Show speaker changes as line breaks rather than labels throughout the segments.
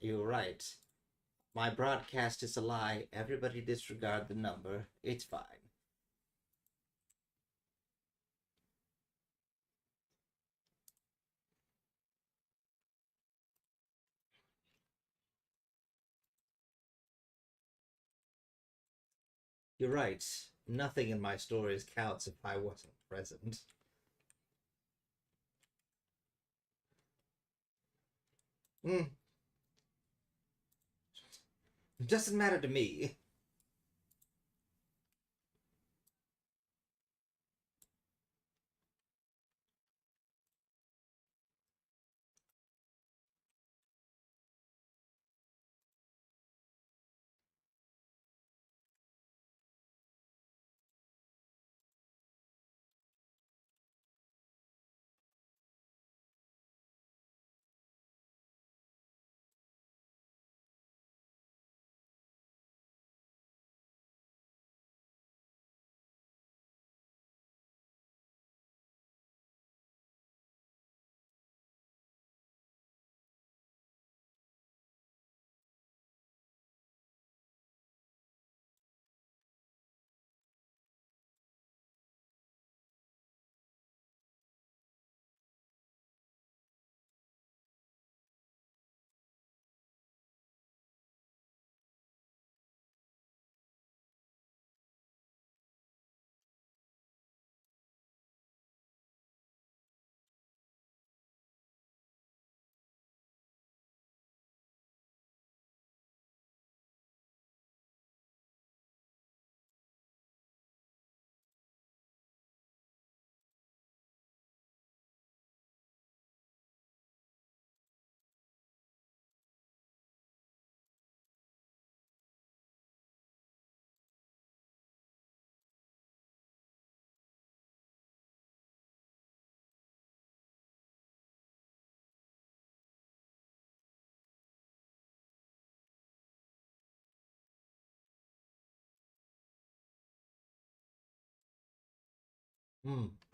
You're right. My broadcast is a lie. Everybody disregard the number. It's fine. You're right. Nothing in my stories counts if I wasn't present. Mm, it doesn't matter to me.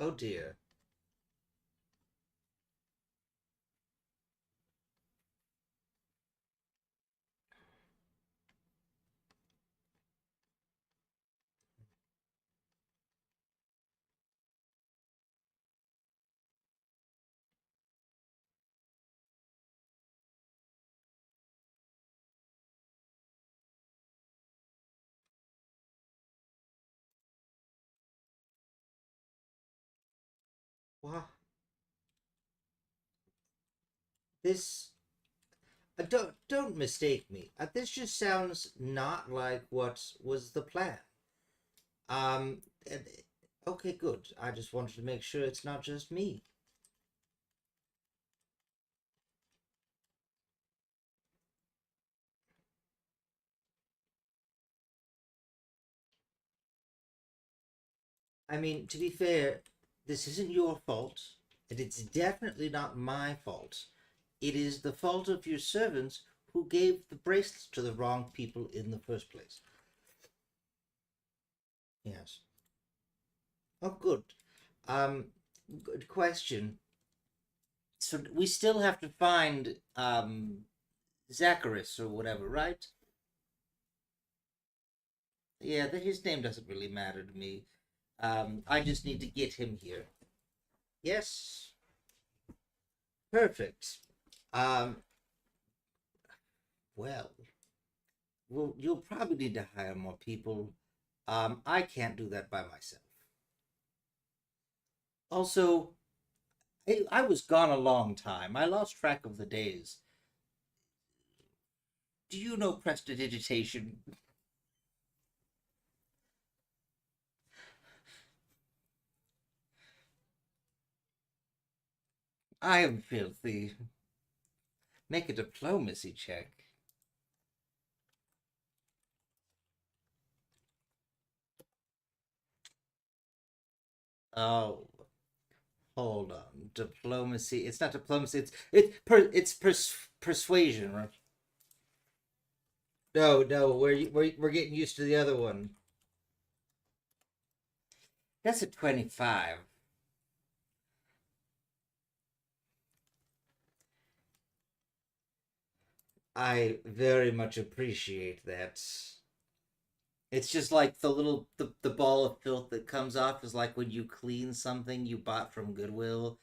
Oh dear. What? This don't mistake me. This just sounds not like what was the plan. Um, and- okay, good. I just wanted to make sure it's not just me. I mean, to be fair, this isn't your fault, and it's definitely not my fault. It is the fault of your servants who gave the bracelets to the wrong people in the first place. Yes. Oh, good. Um, Good question. So we still have to find Zacharias or whatever, right? Yeah, his name doesn't really matter to me. I just need to get him here. Yes, perfect. Um, well, you'll probably need to hire more people. I can't do that by myself. Also, I was gone a long time. I lost track of the days. Do you know prestidigitation? I am filthy. Make a diplomacy check. Oh, hold on. Diplomacy. It's not diplomacy. It's persuasion, right? No, no. We're getting used to the other one. That's a 25. I very much appreciate that. It's just like the ball of filth that comes off is like when you clean something you bought from Goodwill,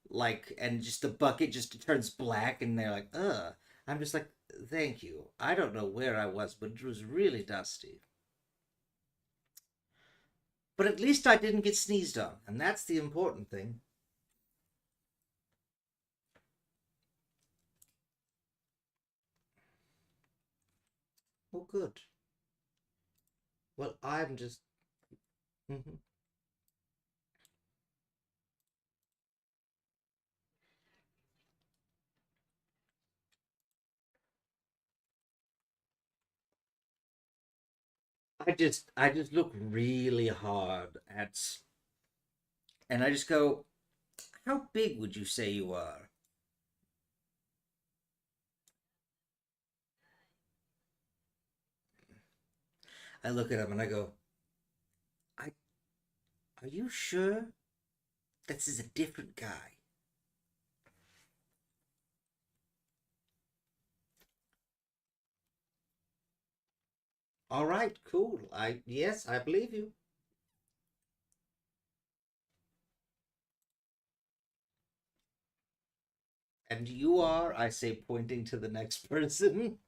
like, and just the bucket just turns black and they're like, ugh. I'm just like, thank you. I don't know where I was, but it was really dusty. But at least I didn't get sneezed on, and that's the important thing. Oh, good. Well, I'm just. Mhm. I just look really hard at, and I just go, how big would you say you are? I look at him and I go, I, are you sure this is a different guy? All right, cool. Yes, I believe you. And you are, I say, pointing to the next person.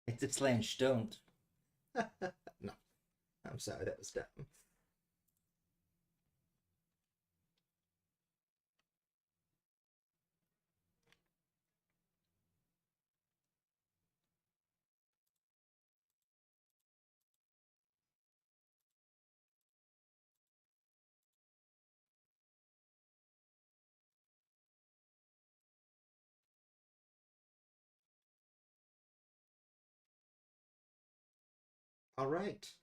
It's a slange, don't. No, I'm sorry, that was dumb. All right.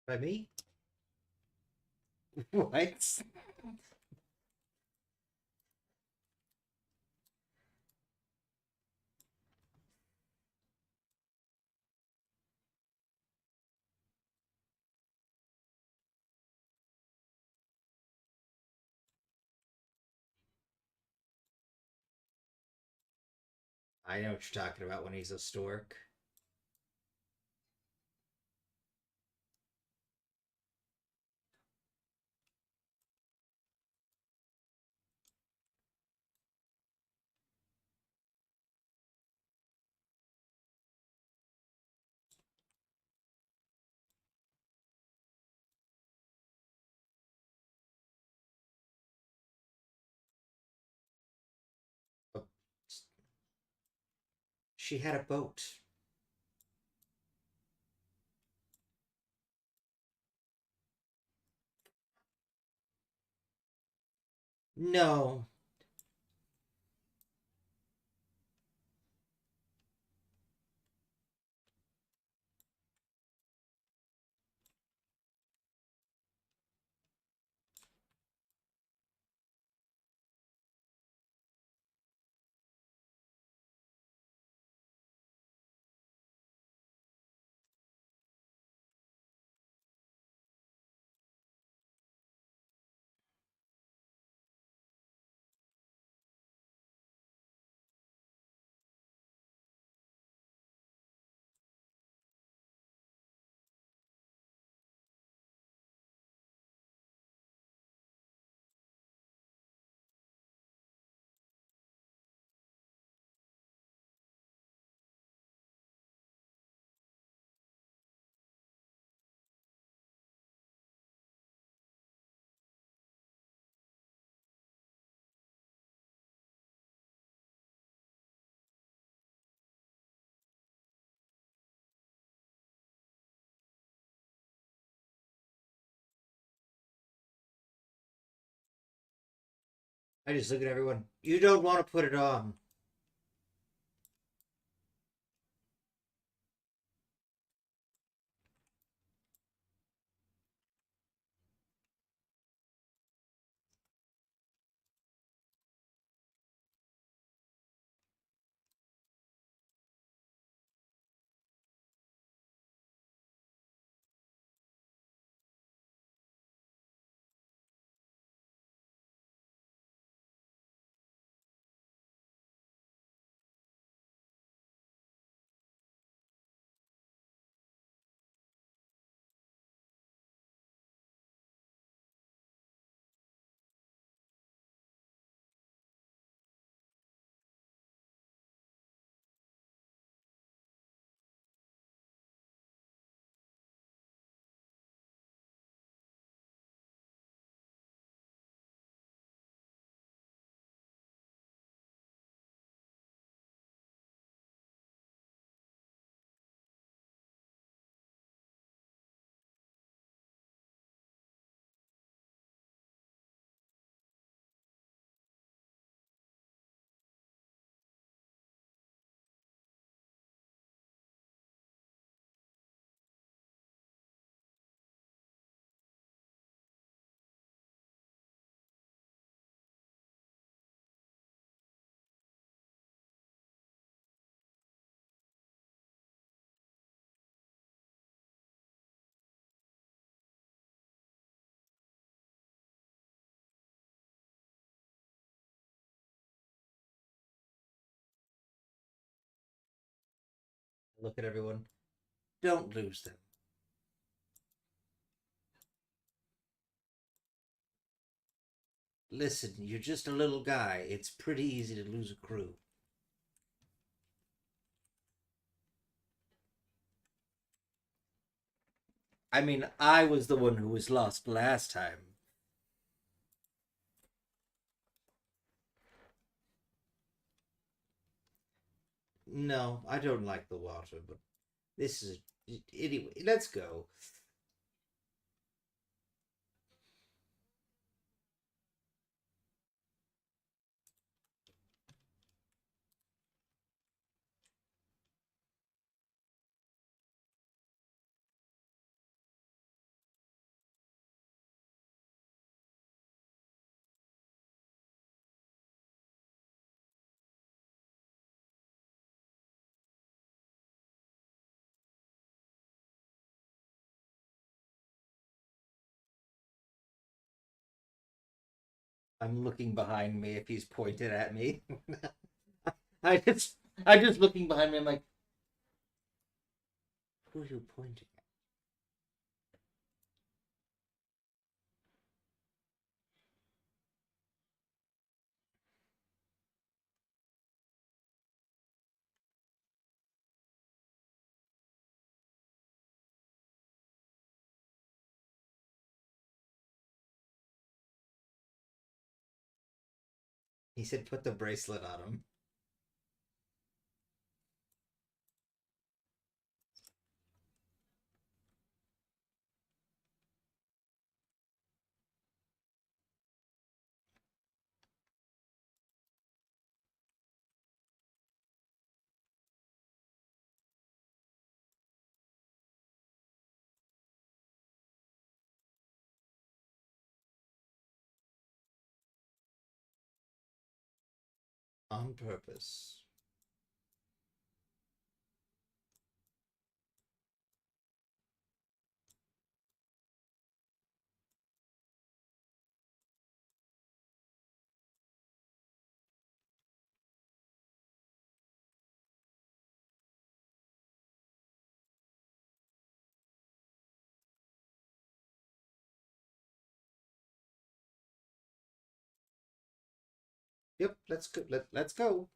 By me? What? I know what you're talking about when he's a stork. She had a boat. No. I just look at everyone. You don't want to put it on. Look at everyone. Don't lose them. Listen, you're just a little guy. It's pretty easy to lose a crew. I mean, I was the one who was lost last time. No, I don't like the water, but this is. Anyway, let's go. I'm looking behind me if he's pointed at me. I just, I just looking behind me. I'm like, who are you pointing at? He said, put the bracelet on him. On purpose. Yep, let's go. Let's go.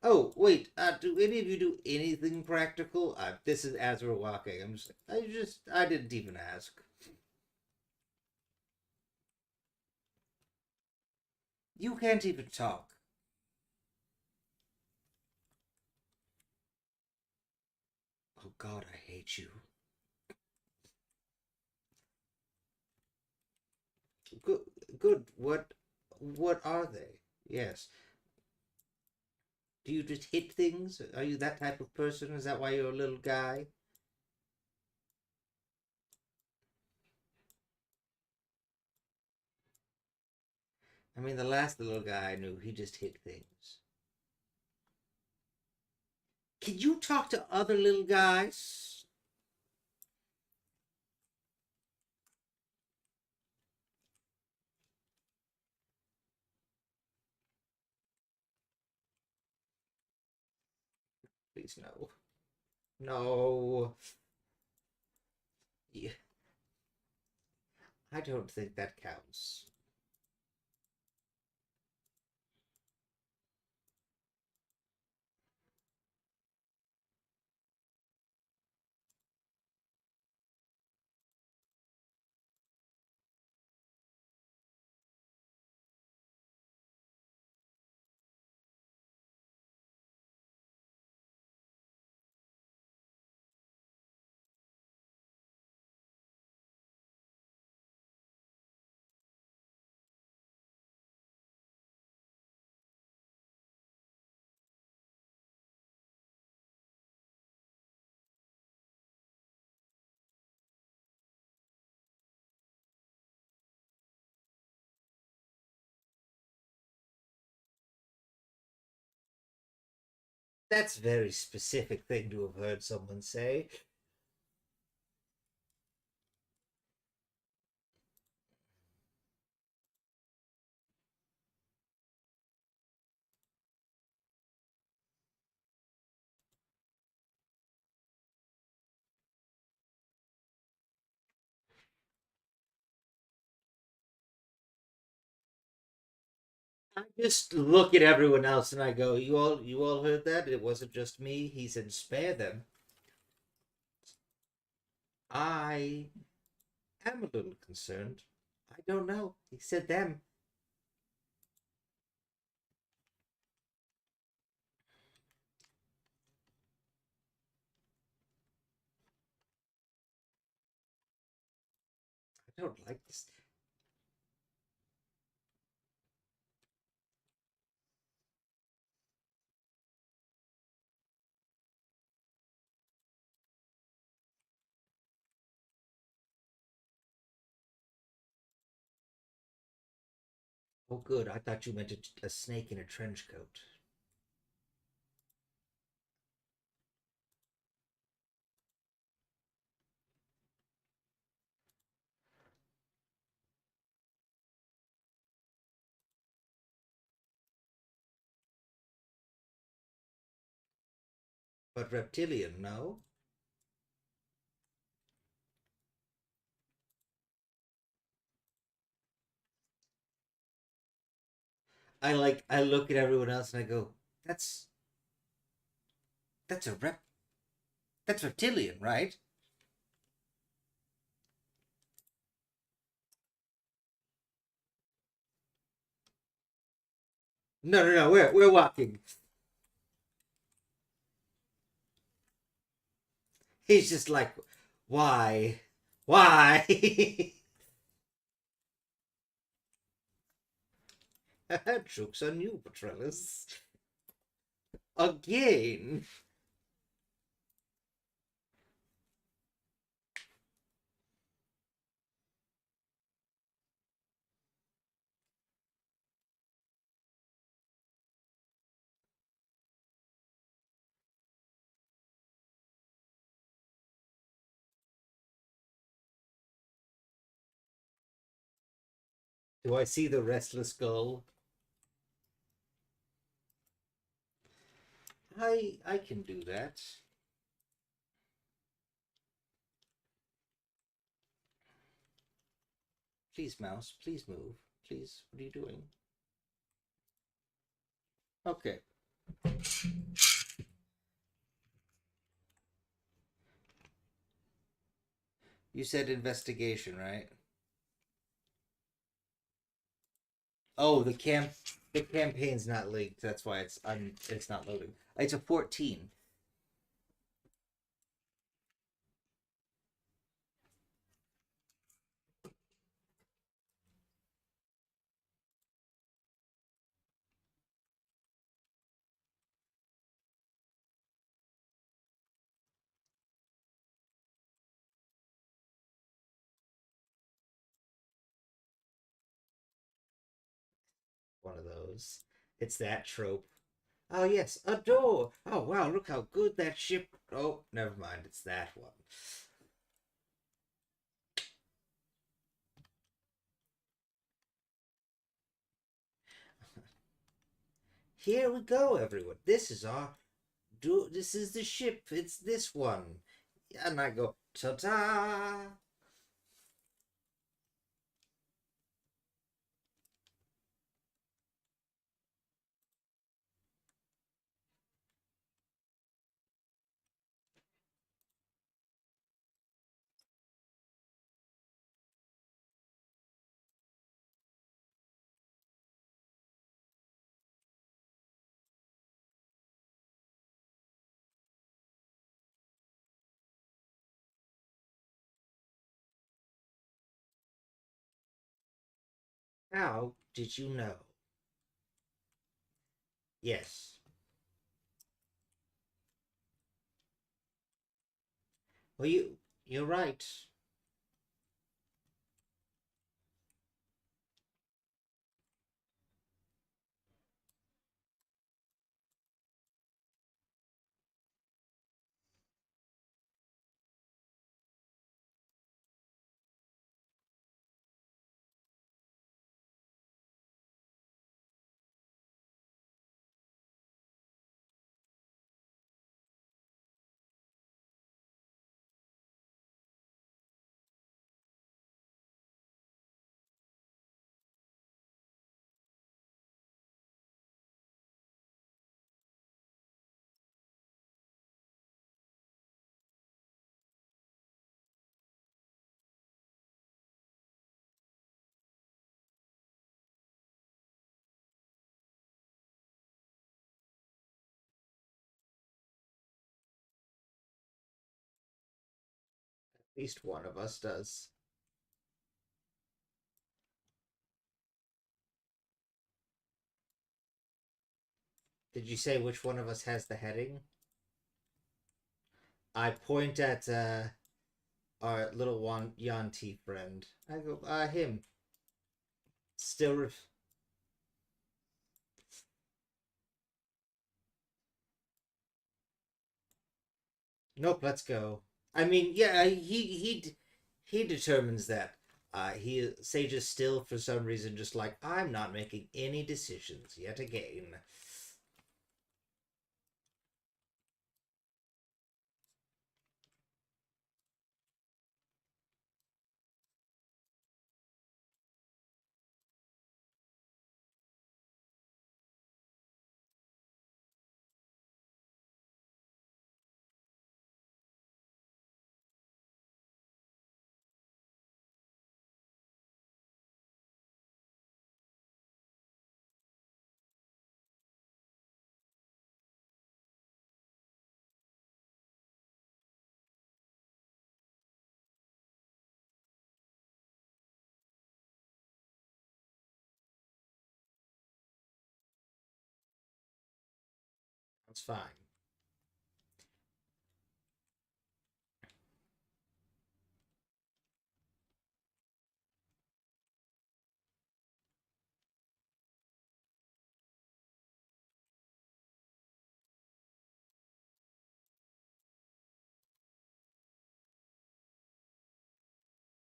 Oh, wait. Do any of you do anything practical? This is as we're walking. I didn't even ask. You can't even talk. Oh God, I hate you. Good, good. What are they? Yes. Do you just hit things? Are you that type of person? Is that why you're a little guy? I mean, the last little guy I knew, he just hit things. Can you talk to other little guys? Please, no. No. Yeah, I don't think that counts. That's a very specific thing to have heard someone say. I just look at everyone else and I go, you all heard that? It wasn't just me. He said, spare them. I am a little concerned. I don't know. He said them. I don't like this. Oh, good. I thought you meant a snake in a trench coat. But reptilian, no? I look at everyone else and I go, that's that's a rep that's reptilian, right? No, no, no. We're walking. He's just like, why, why? Joke's on you, Petrellus. Again. Do I see the restless gull? I can do that. Please, mouse, please move. Please, what are you doing? Okay. You said investigation, right? Oh, the campaign's not linked. That's why it's not loading. It's a 14. One of those. It's that trope. Oh yes, a door. Oh wow, look how good that ship. Oh, never mind. It's that one. Here we go, everyone. This is our do. This is the ship. It's this one. And I go ta ta. How did you know? Yes. Well, you're right. At least one of us does. Did you say which one of us has the heading? I point at our little one Yanti friend. I go, him. Still, nope. Let's go. I mean, yeah, he determines that. He Sage is still for some reason just like I'm not making any decisions yet again. That's fine.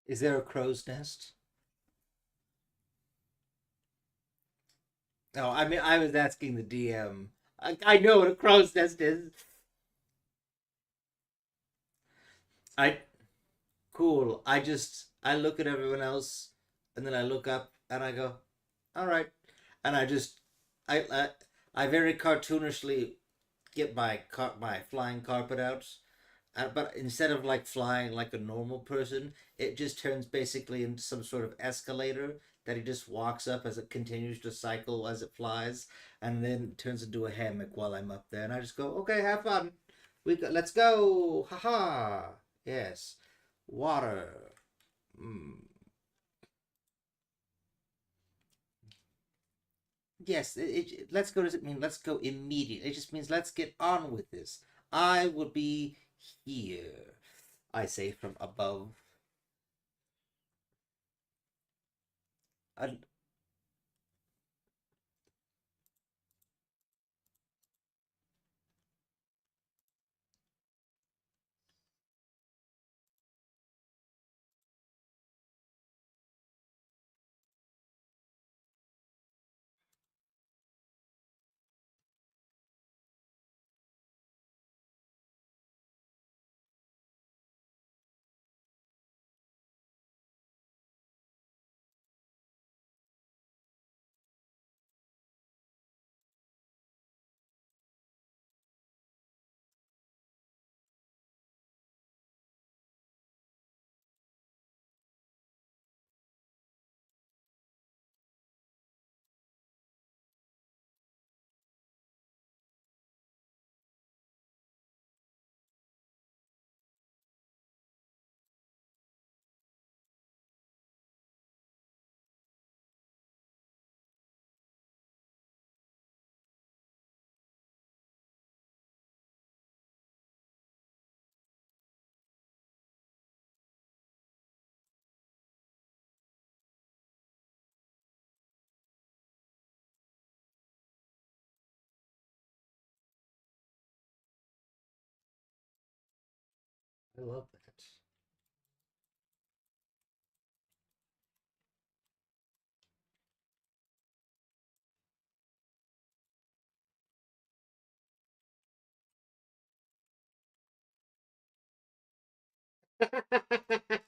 Is there a crow's nest? Oh, I mean, I was asking the DM. I know what a crow's nest is. I cool. I look at everyone else, and then I look up and I go, all right, and I I, I very cartoonishly get my flying carpet out. But instead of like flying like a normal person, it just turns basically into some sort of escalator that he just walks up as it continues to cycle as it flies, and then turns into a hammock while I'm up there. And I just go, okay, have fun. Let's go. Haha. Yes. Water. Mm. Yes. Let's go. Does it mean let's go immediately? It just means let's get on with this. I will be here. I say from above. I, I love that.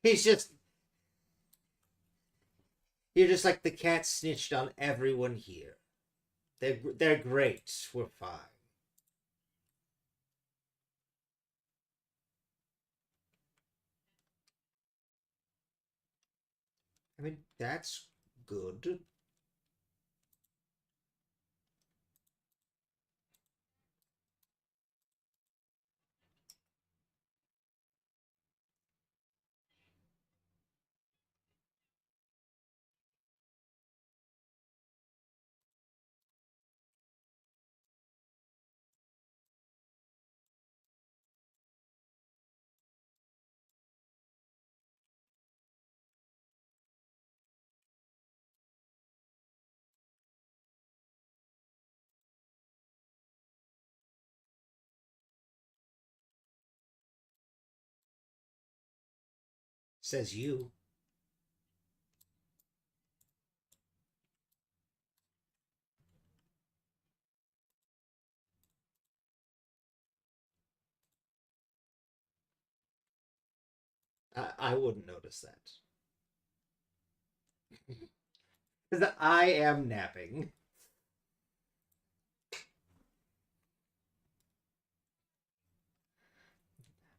He's just you're just like the cat snitched on everyone here. They're great. We're fine. I mean, that's good. Says you. I wouldn't notice that because I am napping.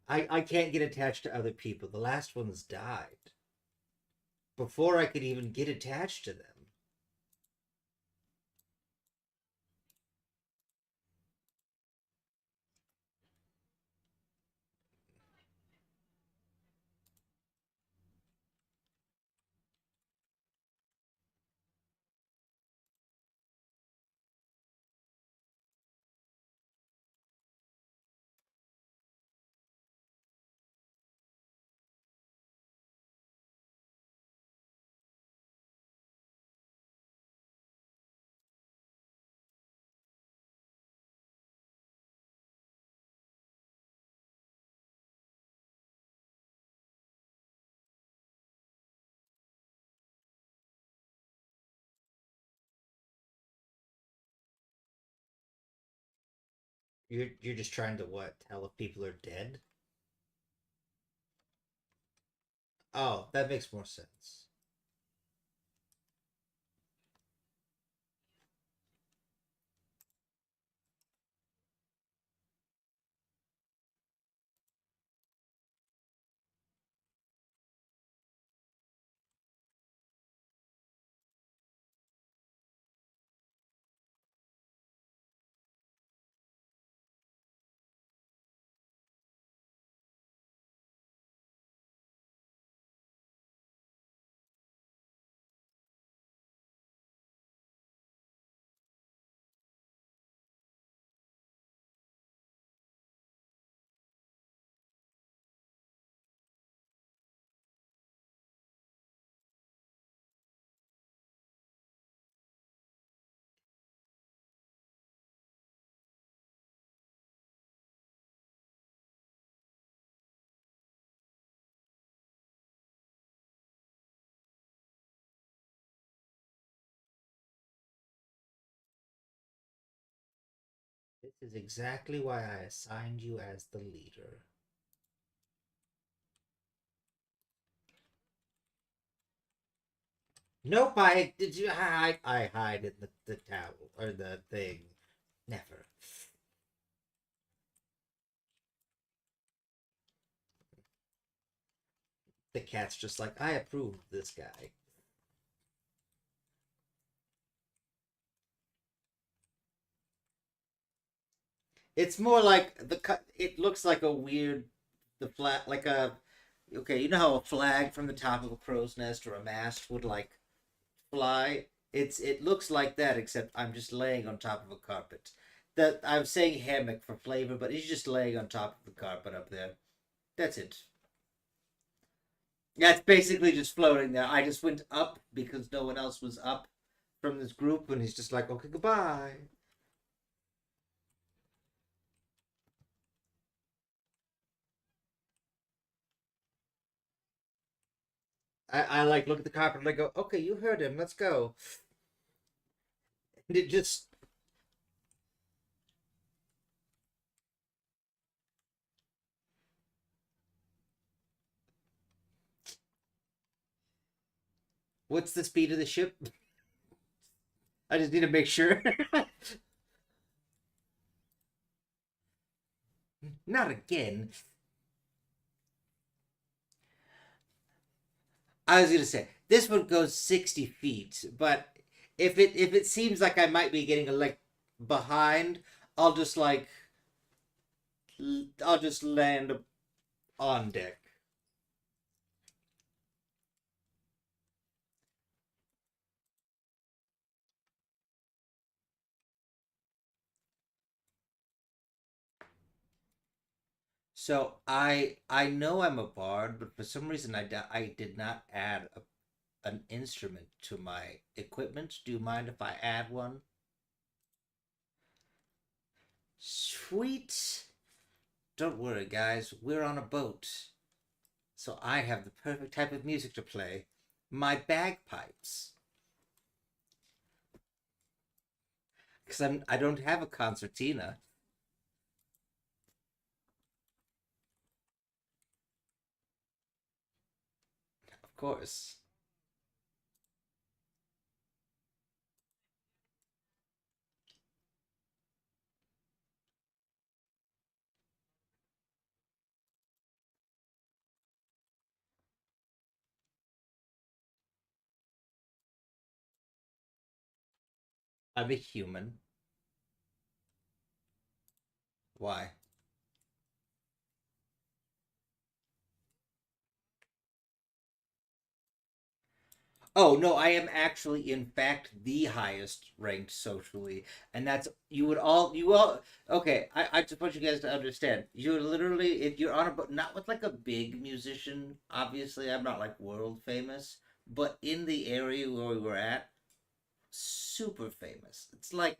I can't get attached to other people. The last ones died before I could even get attached to them. You're just trying to what? Tell if people are dead? Oh, that makes more sense. This is exactly why I assigned you as the leader. Nope, I did you hide? I hide in the towel or the thing. Never. The cat's just like I approve of this guy. It's more like the cut. It looks like a weird, the flat like a. Okay, you know how a flag from the top of a crow's nest or a mast would like fly. It looks like that, except I'm just laying on top of a carpet. That I'm saying hammock for flavor, but he's just laying on top of the carpet up there. That's it. Yeah, it's basically just floating there. I just went up because no one else was up from this group, and he's just like, okay, goodbye. I like look at the carpet and I go, okay, you heard him. Let's go. And it just what's the speed of the ship? I just need to make sure. Not again. I was gonna say this one goes 60 feet, but if it seems like I might be getting like behind, I'll just like I'll just land on deck. So I know I'm a bard, but for some reason I did not add an instrument to my equipment. Do you mind if I add one? Sweet. Don't worry, guys. We're on a boat, so I have the perfect type of music to play. My bagpipes. Because I don't have a concertina, of course. I'm a human. Why? Oh no, I am actually, in fact, the highest ranked socially, and that's you all. Okay, I just want you guys to understand. You're literally if you're on a boat, not with like a big musician. Obviously, I'm not like world famous, but in the area where we were at, super famous. It's like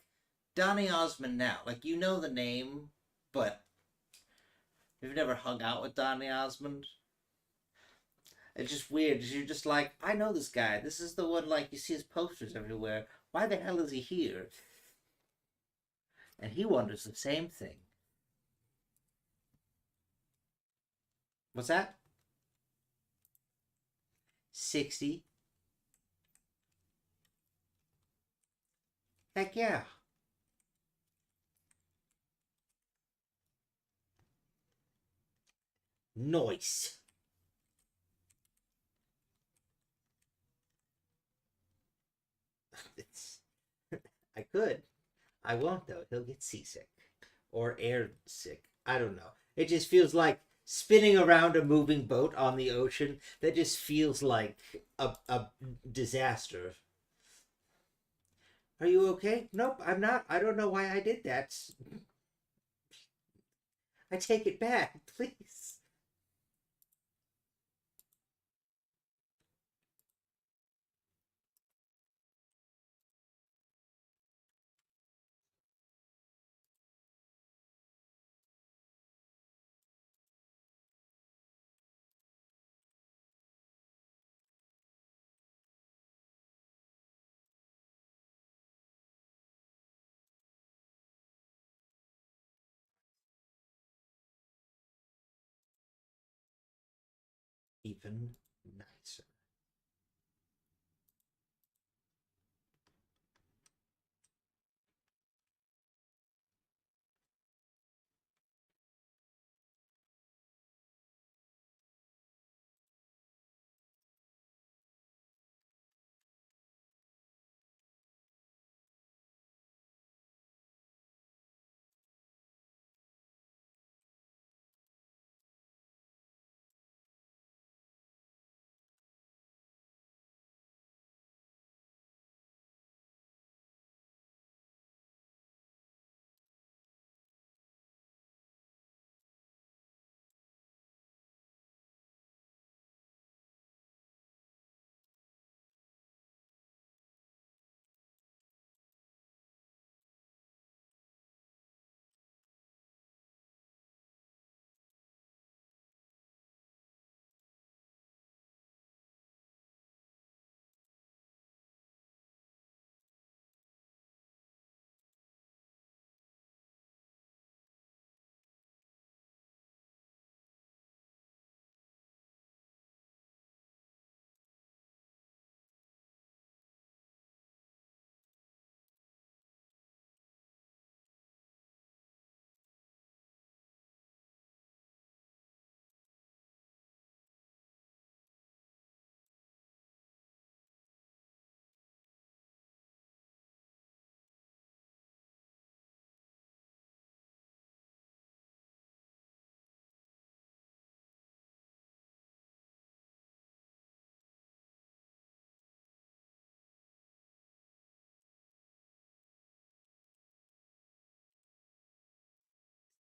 Donny Osmond now. Like you know the name, but you've never hung out with Donny Osmond. It's just weird. You're just like, I know this guy. This is the one, like, you see his posters everywhere. Why the hell is he here? And he wonders the same thing. What's that? 60? Heck yeah. Noise. It's, I could. I won't though. He'll get seasick or air sick. I don't know. It just feels like spinning around a moving boat on the ocean. That just feels like a disaster. Are you okay? Nope, I'm not. I don't know why I did that. I take it back, please. Even nicer.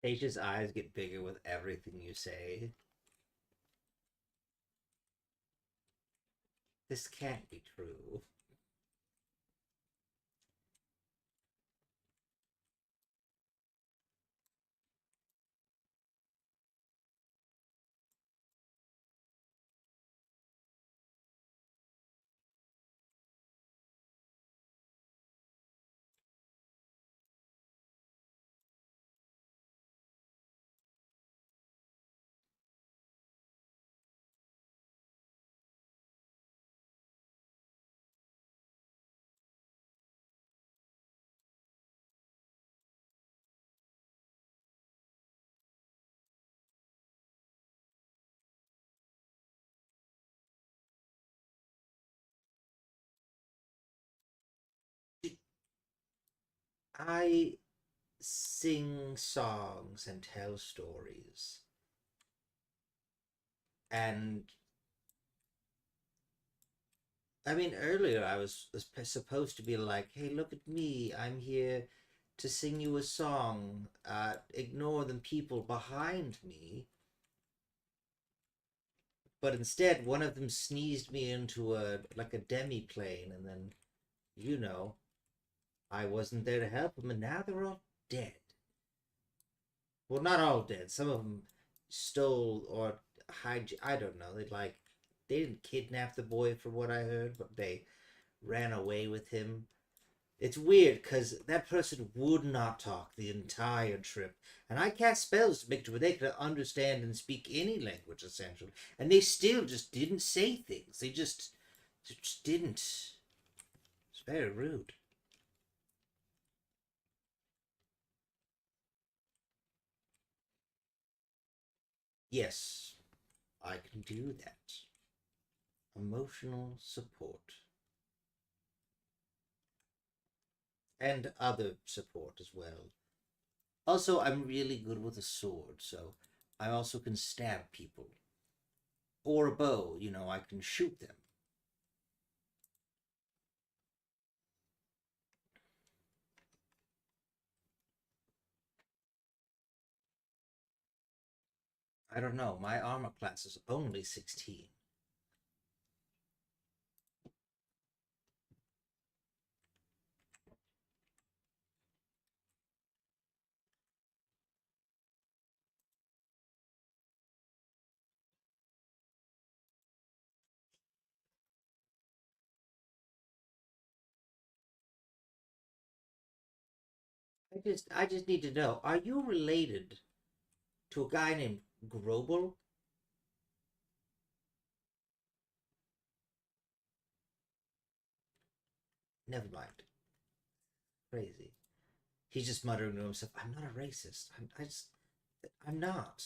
Stacia's eyes get bigger with everything you say. This can't be true. I sing songs and tell stories. And I mean, earlier I was supposed to be like, hey, look at me. I'm here to sing you a song. Ignore the people behind me. But instead, one of them sneezed me into a demi-plane, and then, you know, I wasn't there to help them, and now they're all dead. Well, not all dead. Some of them stole or I don't know. They didn't kidnap the boy, from what I heard, but they ran away with him. It's weird because that person would not talk the entire trip, and I cast spells to make it where they could understand and speak any language essentially, and they still just didn't say things. They just didn't. It's very rude. Yes, I can do that. Emotional support and other support as well. Also, I'm really good with a sword, so I also can stab people. Or a bow, I can shoot them. I don't know, my armor class is only 16. I just need to know, are you related to a guy named Grobel? Never mind. Crazy. He's just muttering to himself, I'm not a racist. I'm not.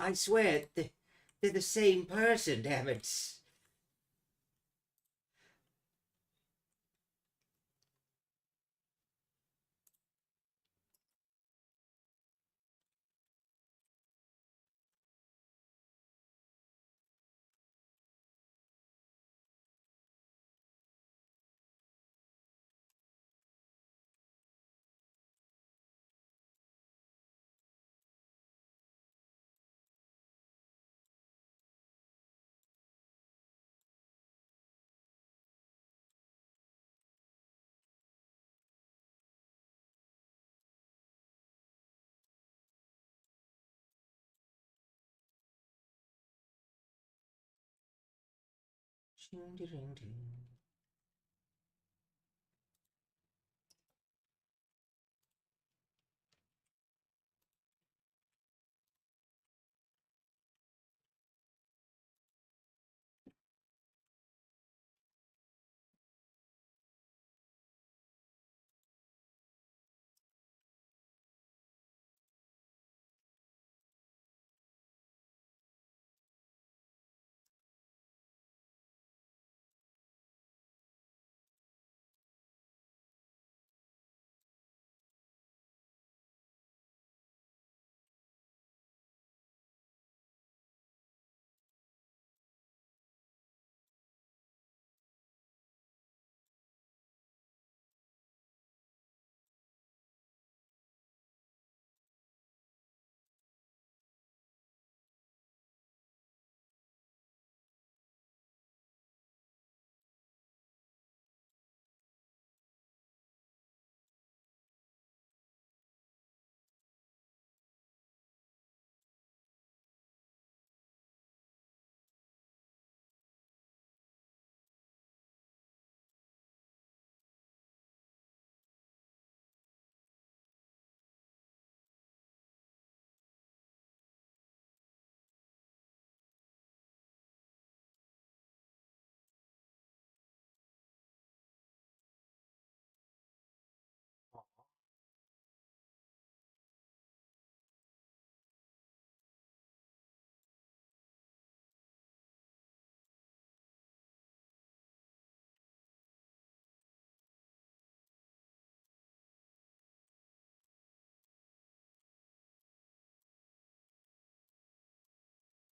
I swear, they're the same person, damn it.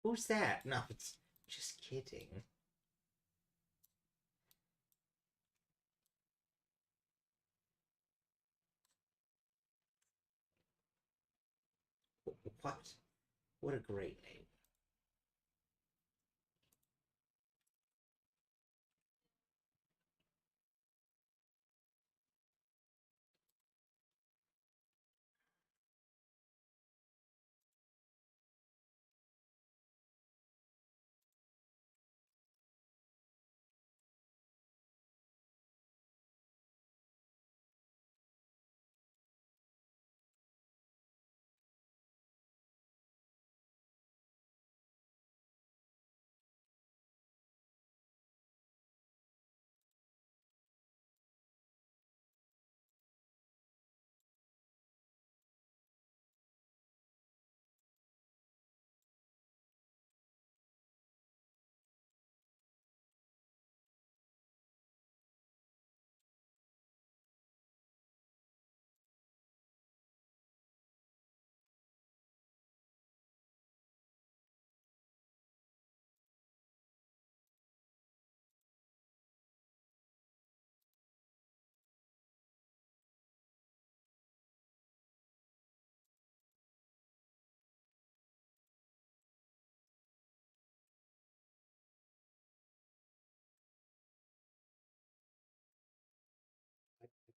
Who's that? No, it's just kidding. What? What a great name.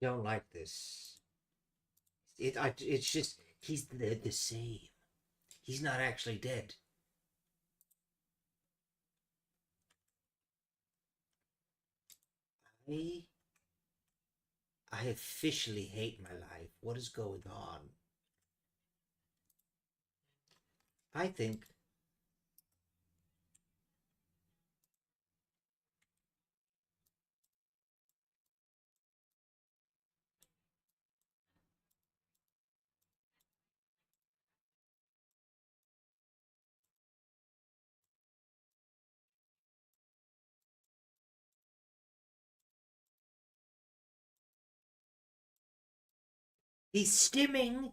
Don't like this. It's just he's the same. He's not actually dead. I I officially hate my life. What is going on? I think he's stimming.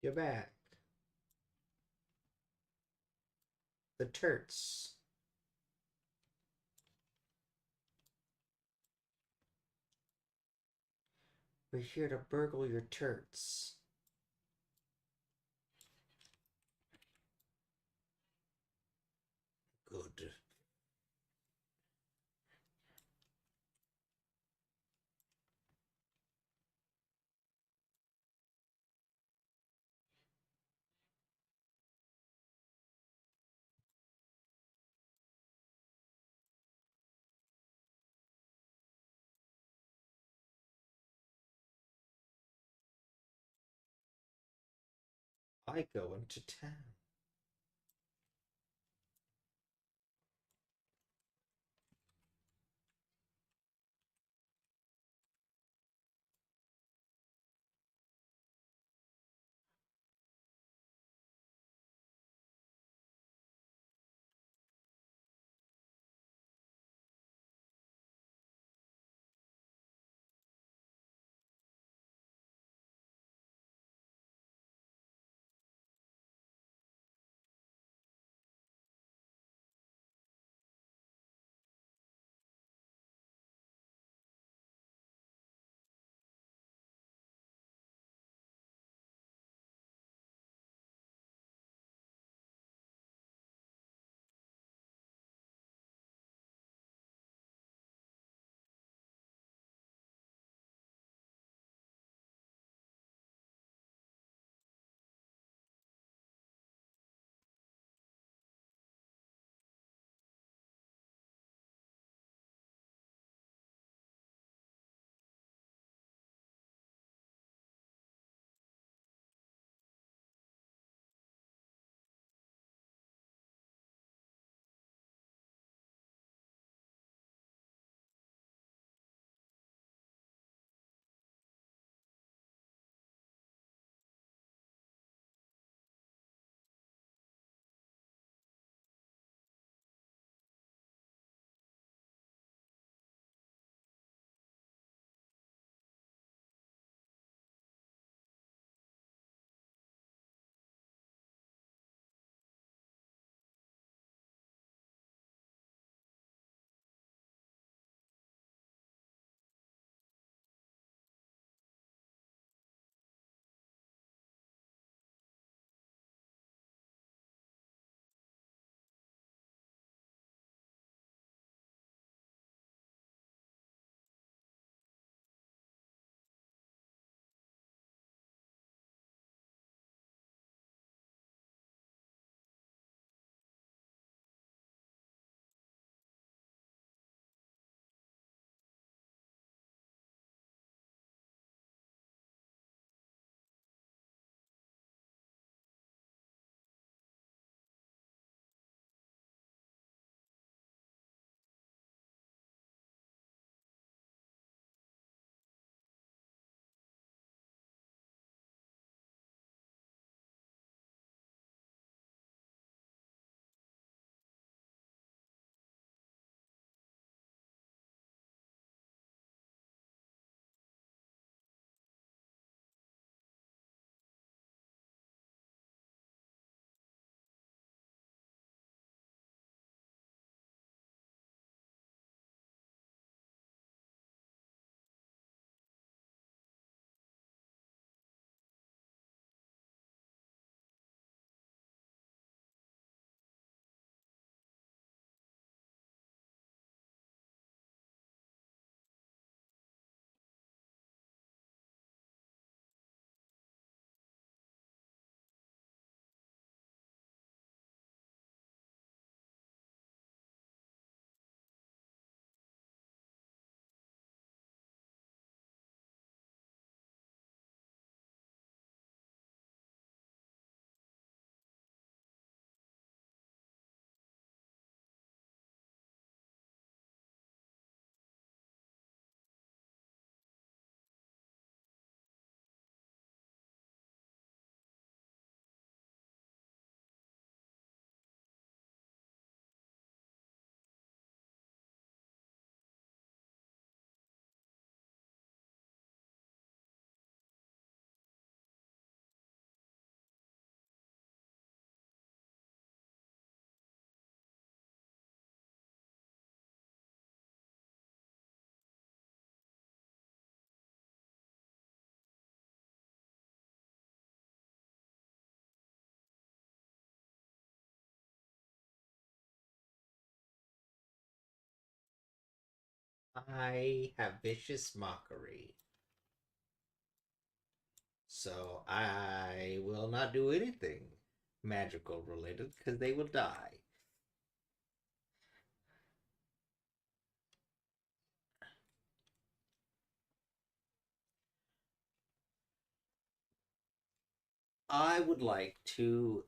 You're back. The turts. We're here to burgle your turts. Good. I go into town. I have vicious mockery. So I will not do anything magical related because they will die. I would like to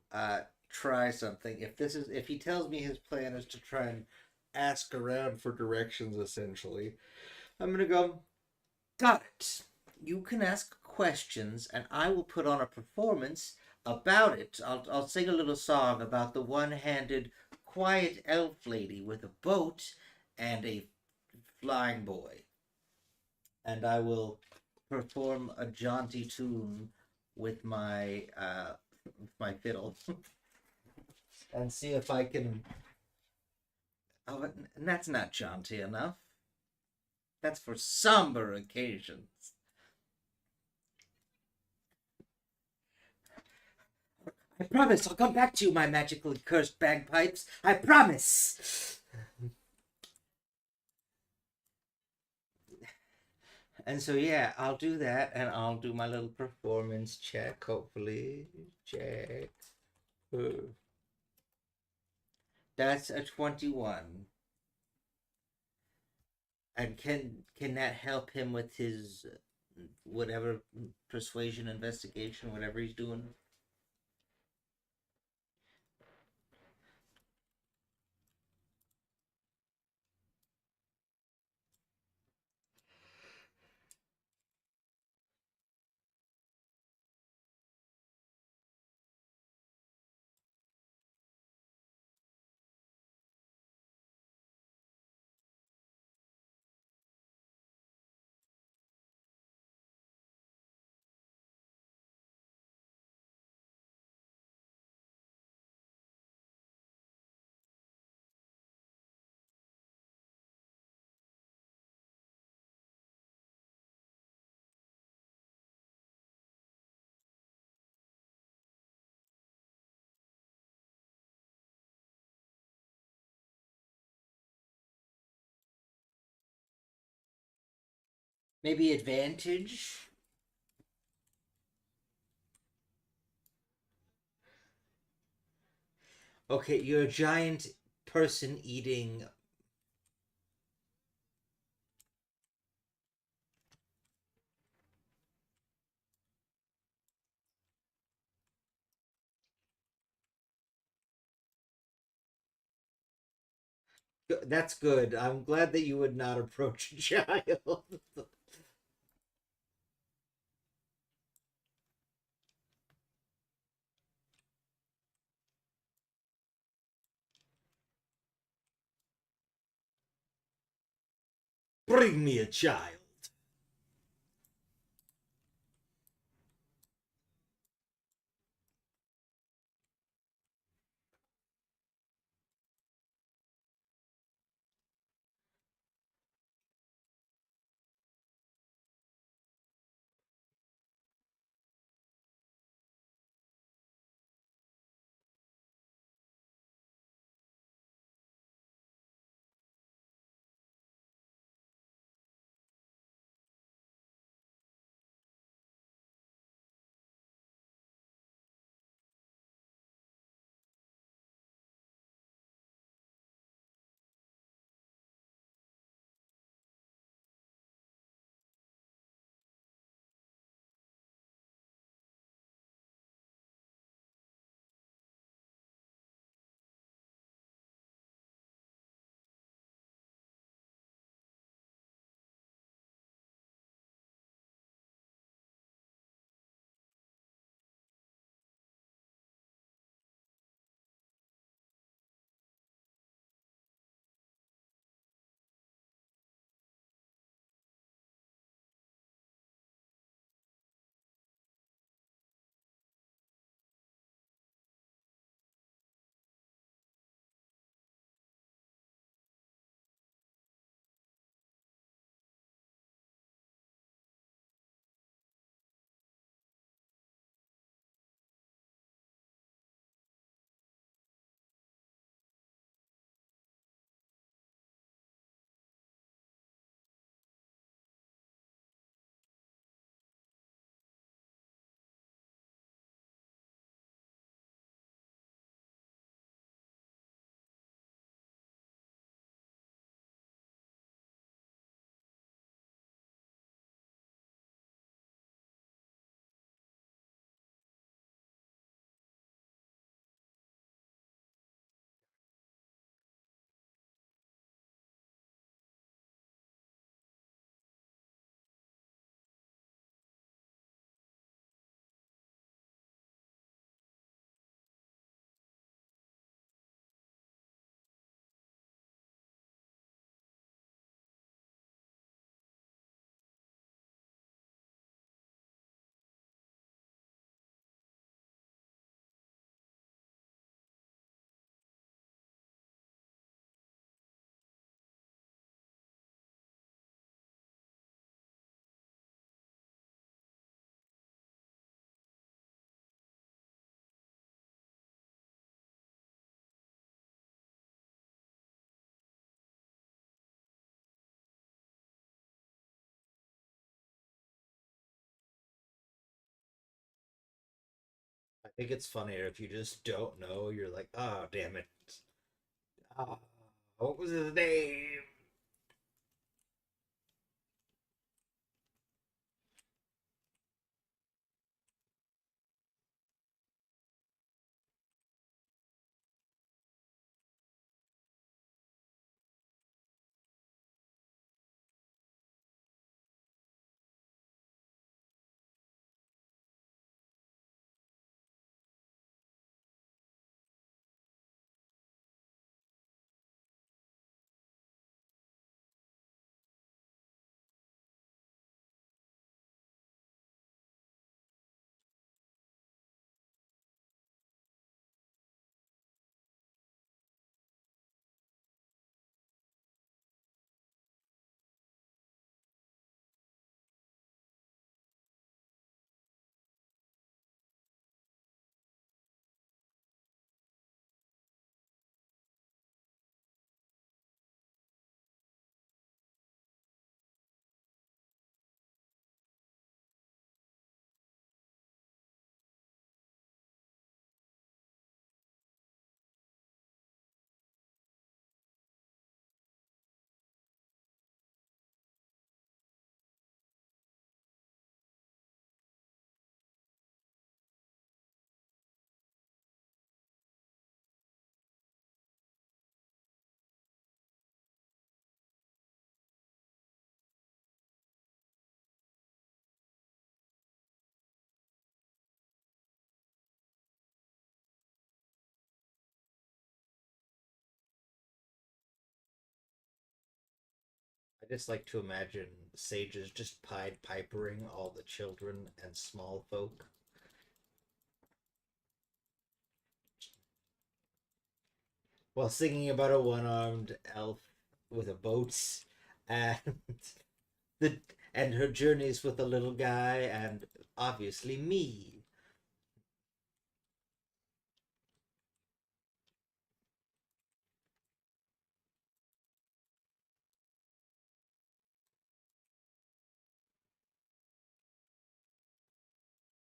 try something. If he tells me his plan is to try and ask around for directions, essentially, I'm gonna go. Got it. You can ask questions, and I will put on a performance about it. I'll sing a little song about the one-handed, quiet elf lady with a boat and a flying boy, and I will perform a jaunty tune with my fiddle and see if I can. Oh, and that's not jaunty enough. That's for somber occasions. I promise I'll come back to you, my magically cursed bagpipes. I promise. And so yeah, I'll do that, and I'll do my little performance check. Hopefully, check. That's a 21. And can that help him with his whatever persuasion investigation, whatever he's doing? Maybe advantage. Okay, you're a giant person eating. That's good. I'm glad that you would not approach a child. Bring me a child. I think it's funnier if you just don't know. You're like, oh, damn it. Ah, what was his name? I just like to imagine sages just Pied Pipering all the children and small folk while singing about a one-armed elf with a boat and the and her journeys with a little guy and obviously me.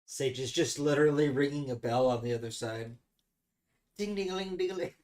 Sage is just literally ringing a bell on the other side. Ding ding ling ding ling.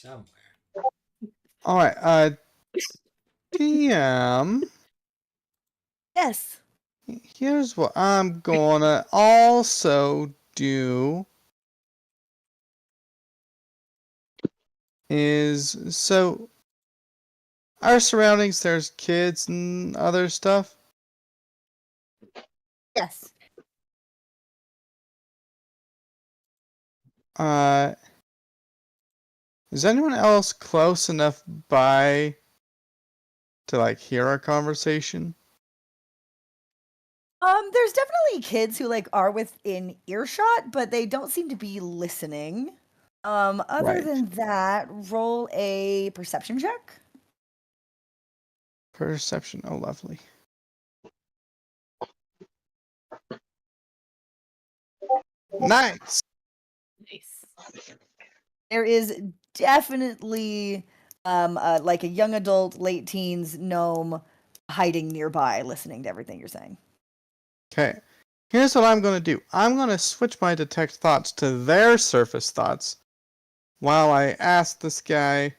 somewhere.
All right, DM.
Yes.
Here's what I'm gonna also do. Is so our surroundings. There's kids and other stuff.
Yes.
Is anyone else close enough by to like hear our conversation?
There's definitely kids who like are within earshot, but they don't seem to be listening. Other
Right.
than that, roll a perception check.
Perception. Oh, lovely. Nice.
Nice.
There is definitely like a young adult, late teens gnome hiding nearby, listening to everything you're saying.
Okay. Here's what I'm gonna do. I'm gonna switch my detect thoughts to their surface thoughts while I ask this guy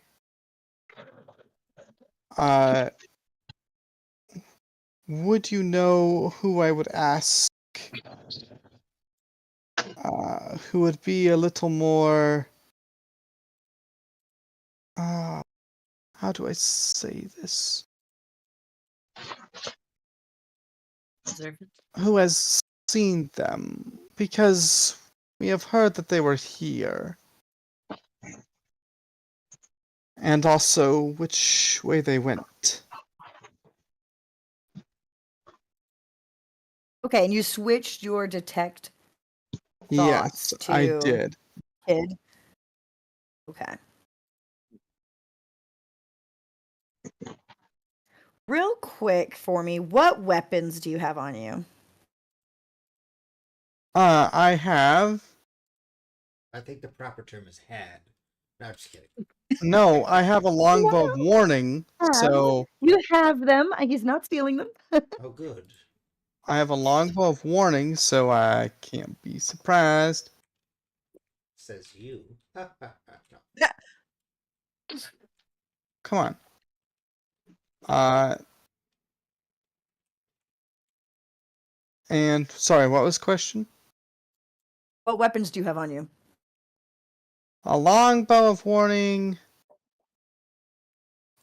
would you know who I would ask who would be a little more how do I say this?
Observant.
Who has seen them? Because we have heard that they were here. And also which way they went.
Okay, and you switched your detect
Yes,
thoughts
I
to
did.
kid. Okay. Real quick for me, what weapons do you have on you?
I have.
I think the proper term is had. No, I'm just kidding.
No, I have a longbow of warning, so
You have them. He's not stealing them.
Oh, good.
I have a longbow of warning, so I can't be surprised.
Says you. No.
Come on. And sorry, what was the question?
What weapons do you have on you?
A longbow of warning,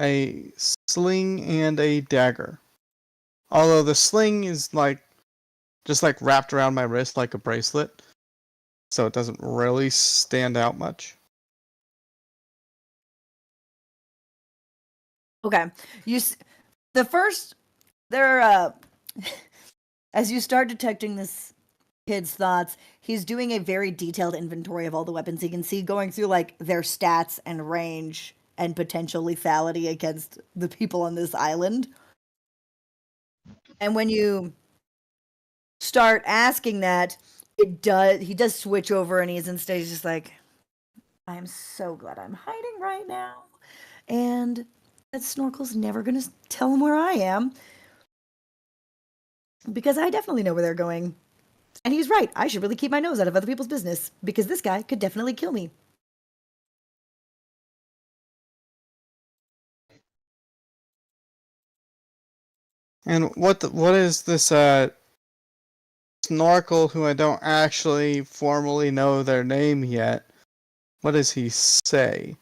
a sling, and a dagger. Although the sling is like just like wrapped around my wrist like a bracelet, so it doesn't really stand out much.
Okay. The first there as you start detecting this kid's thoughts, he's doing a very detailed inventory of all the weapons he can see, going through like their stats and range and potential lethality against the people on this island. And when you start asking that, he does switch over and he's just like, I'm so glad I'm hiding right now. And that Snorkel's never gonna tell him where I am. Because I definitely know where they're going. And he's right. I should really keep my nose out of other people's business because this guy could definitely kill me.
And what is this Snorkel who I don't actually formally know their name yet? What does he say?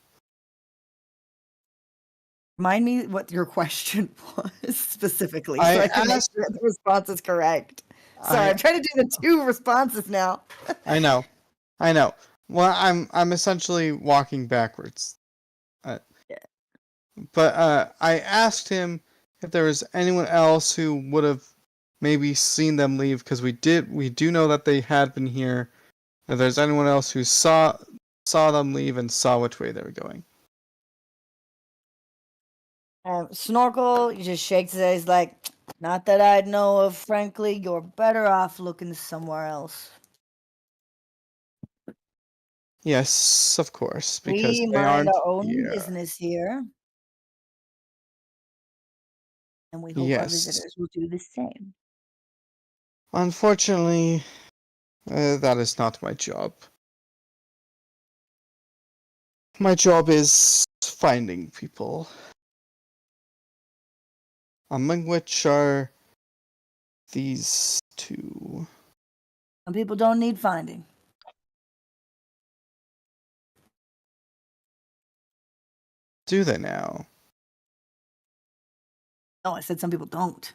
Remind me what your question was specifically,
I
so I can make
asked-
sure the response is correct. Sorry, I'm trying to do the two responses now.
I know. Well, I'm essentially walking backwards.
Yeah.
But I asked him if there was anyone else who would have maybe seen them leave, because we do know that they had been here. If there's anyone else who saw them leave and saw which way they were going.
Snorkel, he just shakes his head. He's like, not that I'd know of, frankly. You're better off looking somewhere else.
Yes, of course, because
We
they
mind
aren't
our own
here.
business here. And we hope our
Yes.
visitors will do the same.
My job is finding people, among which are these two.
Some people don't need finding.
Do they now?
No, I said some people don't.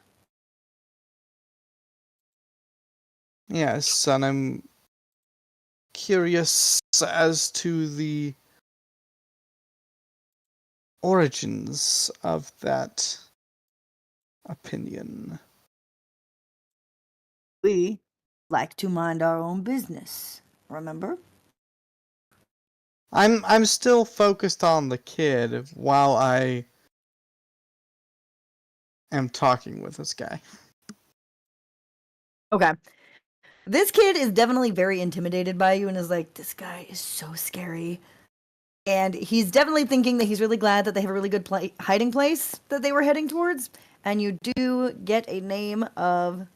Yes, and I'm curious as to the origins of that opinion.
We like to mind our own business, remember?
I'm still focused on the kid while I am talking with this guy.
Okay. This kid is definitely very intimidated by you and is like, this guy is so scary. And he's definitely thinking that he's really glad that they have a really good hiding place that they were heading towards. And you do get a name of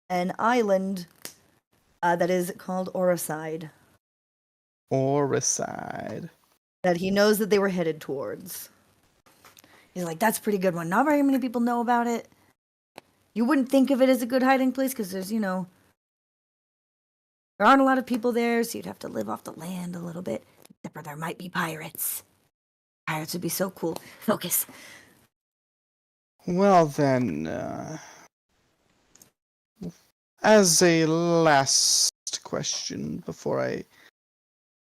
an island that is called Oricide.
Oricide.
That he knows that they were headed towards. He's like, that's a pretty good one. Not very many people know about it. You wouldn't think of it as a good hiding place because there's, there aren't a lot of people there, so you'd have to live off the land a little bit. Except for there might be pirates. Pirates would be so cool. Focus.
Well then, as a last question before I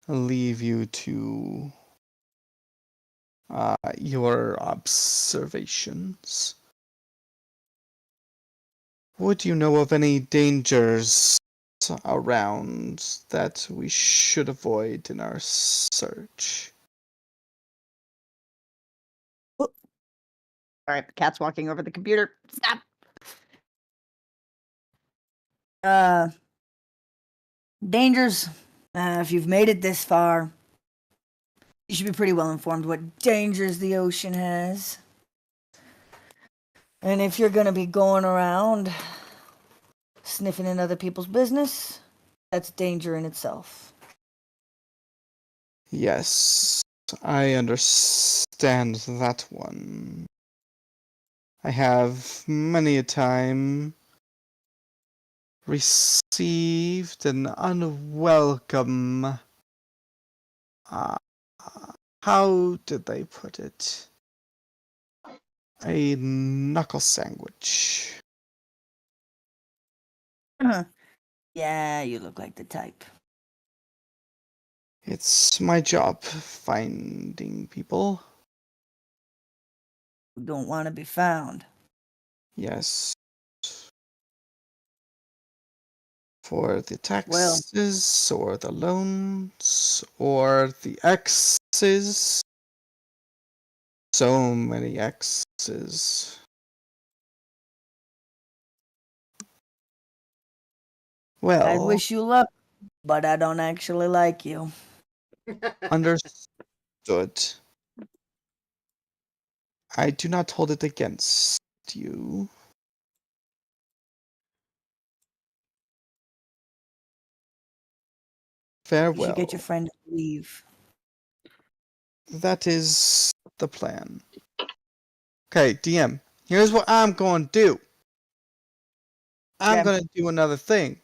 leave you to your observations, would you know of any dangers around that we should avoid in our search?
All right, the cat's walking over the computer. Stop. Dangers. If you've made it this far, you should be pretty well informed what dangers the ocean has. And if you're gonna be going around sniffing in other people's business, that's danger in itself.
Yes, I understand that one. I have many a time received an unwelcome, how did they put it? A knuckle sandwich.
Yeah, you look like the type.
It's my job finding people.
Who don't want to be found.
Yes. For the taxes, or the loans, or the X's. So many X's. Well,
I wish you luck, but I don't actually like you.
understood. I do not hold it against you. Farewell.
You should get your friend to leave.
That is the plan. Okay, DM. Here's what I'm going to do. I'm
Okay.
going to do another thing.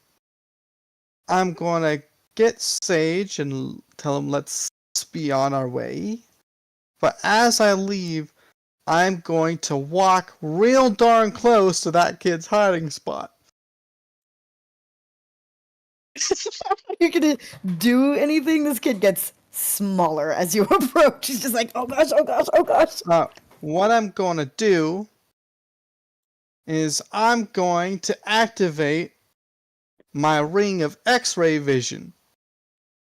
I'm going to get Sage and tell him let's be on our way. But as I leave, I'm going to walk real darn close to that kid's hiding spot.
You're gonna do anything? This kid gets smaller as you approach. He's just like, oh gosh, oh gosh, oh gosh.
What I'm going to do is I'm going to activate my ring of X-ray vision.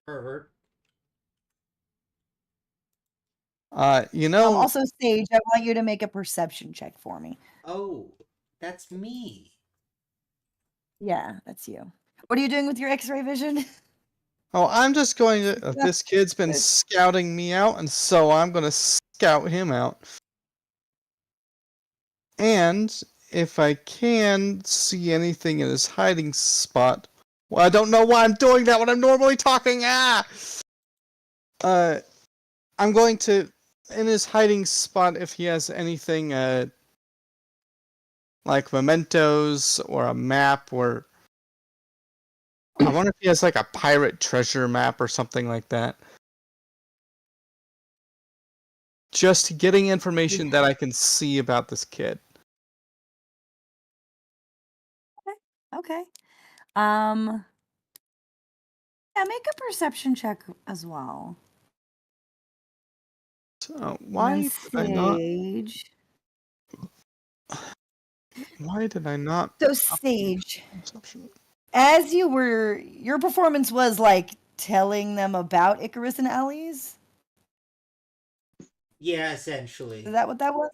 Pervert.
Also, Sage, I want you to make a perception check for me.
Oh, that's me.
Yeah, that's you. What are you doing with your X-ray vision?
Oh, I'm just going to... this kid's been scouting me out, and so I'm going to scout him out. And if I can see anything in his hiding spot... Well, I don't know why I'm doing that when I'm normally talking! I'm going to, in his hiding spot, if he has anything, like mementos or a map, or I wonder if he has like a pirate treasure map or something like that. Just getting information that I can see about this kid.
Okay. Yeah, make a perception check as well.
So
And
why
then
did I not?
Sage.
Why did I not?
So Sage,
Perception?
as your performance was like telling them about Icarus and Ali's.
Yeah, essentially.
Is that what that was?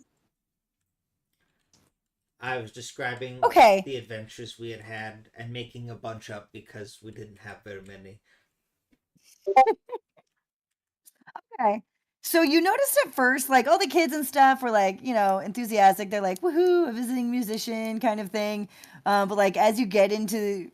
I was describing
Okay.
the adventures we had had and making a bunch up because we didn't have very many.
Okay. So you noticed at first, like all the kids and stuff were like, enthusiastic. They're like, woohoo, a visiting musician kind of thing. But like as you get into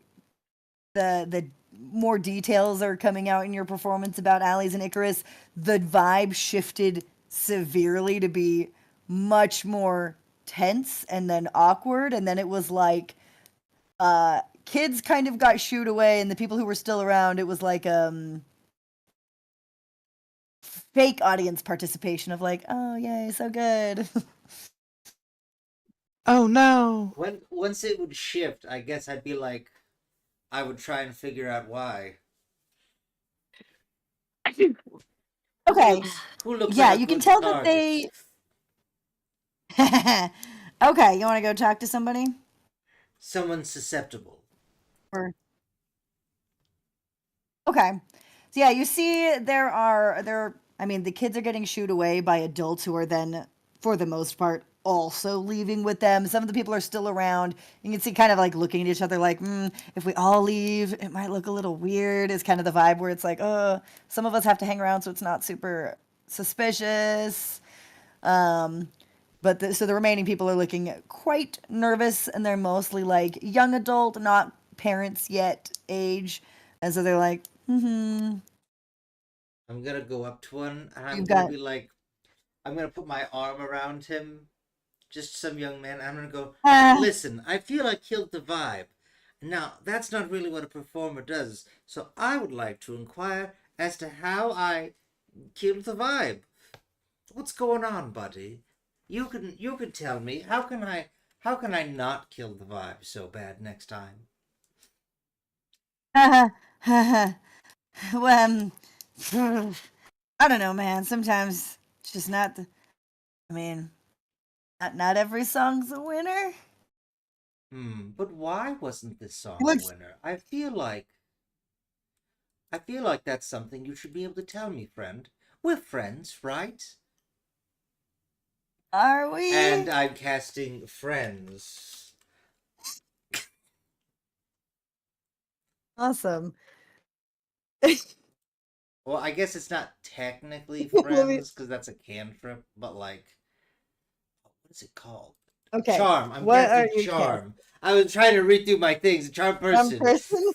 the more details are coming out in your performance about Ali's and Icarus, the vibe shifted severely to be much more tense and then awkward. And then it was like kids kind of got shooed away, and the people who were still around, it was like fake audience participation of like, oh yay, so good.
Oh no!
Once it would shift, I guess I'd be like, I would try and figure out why.
Okay.
Who looks
Yeah,
like a
you can
good
tell that
target?
they Okay, you want to go talk to somebody?
Someone susceptible.
Or Okay. So yeah, you see I mean the kids are getting shooed away by adults who are then for the most part also leaving with them. Some of the people are still around. You can see kind of like looking at each other like, if we all leave, it might look a little weird. Is kind of the vibe where it's like, some of us have to hang around so it's not super suspicious. So the remaining people are looking quite nervous, and they're mostly like young adult, not parents yet age. And so they're like,
I'm gonna go up to one and I'm
you've
gonna
got,
be like, I'm gonna put my arm around him, just some young man. I'm gonna go,
ah,
listen, I feel I killed the vibe. Now, that's not really what a performer does, so I would like to inquire as to how I killed the vibe. What's going on, buddy? You can tell me. How can I not kill the vibe so bad next time?
well, I don't know, man. Sometimes it's just not I mean, not every song's a winner.
But why wasn't this
He
song a
looks,
winner? I feel like that's something you should be able to tell me, friend. We're friends, right?
are we?
And I'm casting friends.
Awesome.
Well, I guess it's not technically
Let me,
friends because that's a cantrip, but like, what is it called?
okay.
Charm. I'm
What are
casting
you casting?
charm. I was trying to read through my things. Charm
Some
person.
person?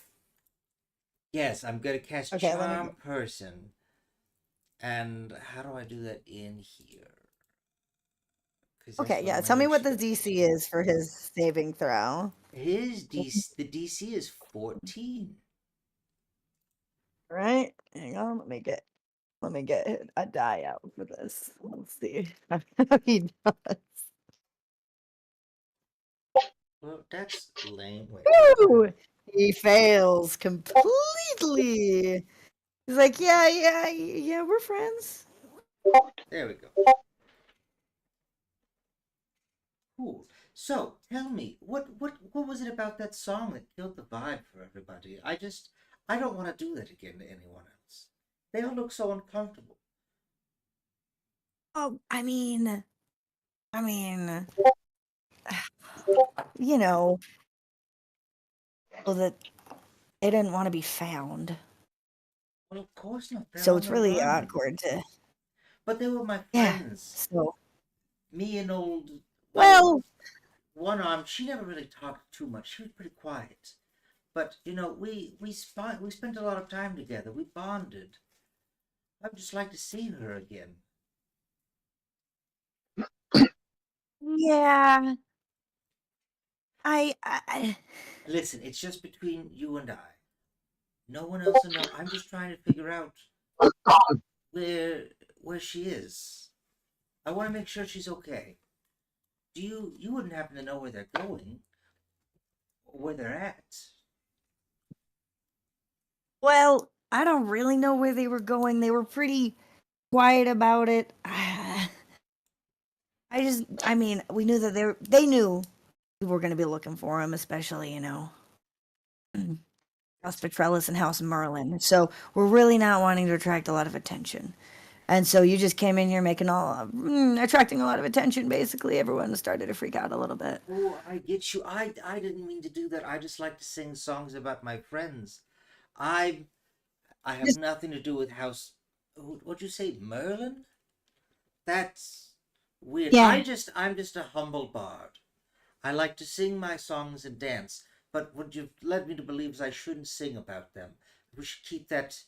Yes, I'm gonna cast
Okay, let me
charm
go.
person. And how do I do that in here? Because that's
Okay,
what
yeah.
I'm
Tell me what the
initially
DC
doing.
is for his saving throw.
His DC, the DC is 14.
Right? Hang on, let me get a die out for this. Let's see how he does.
Well, that's lame. Wait, what?
Woo! He fails completely. He's like, yeah, we're friends.
There we go. Cool. So, tell me, what was it about that song that killed the vibe for everybody? I don't want to do that again to anyone else. They all look so uncomfortable.
Oh, I mean, you know, well, that they didn't want to be found.
Well, of course not. They're
So
on
it's
the
really
run.
awkward to,
But they were my
yeah.
friends.
So,
Me and old, well,
well,
one arm. She never really talked too much. She was pretty quiet. But we spent a lot of time together. We bonded. I'd just like to see her again.
Yeah. I
Listen, it's just between you and I. No one else will know. I'm just trying to figure out where where she is. I want to make sure she's okay. You wouldn't happen to know where they're going or where they're at?
well, I don't really know where they were going. They were pretty quiet about it. I mean, we knew that they knew we were going to be looking for him, especially, House Petrellus and House Merlin. So we're really not wanting to attract a lot of attention. And so you just came in here attracting a lot of attention. Basically, everyone started to freak out a little bit.
Oh, I get you. I didn't mean to do that. I just like to sing songs about my friends. I I have
Just
nothing to do with House. What'd you say, Merlin? That's weird.
yeah.
I'm just a humble bard. I like to sing my songs and dance, but what you've led me to believe is I shouldn't sing about them. We should keep that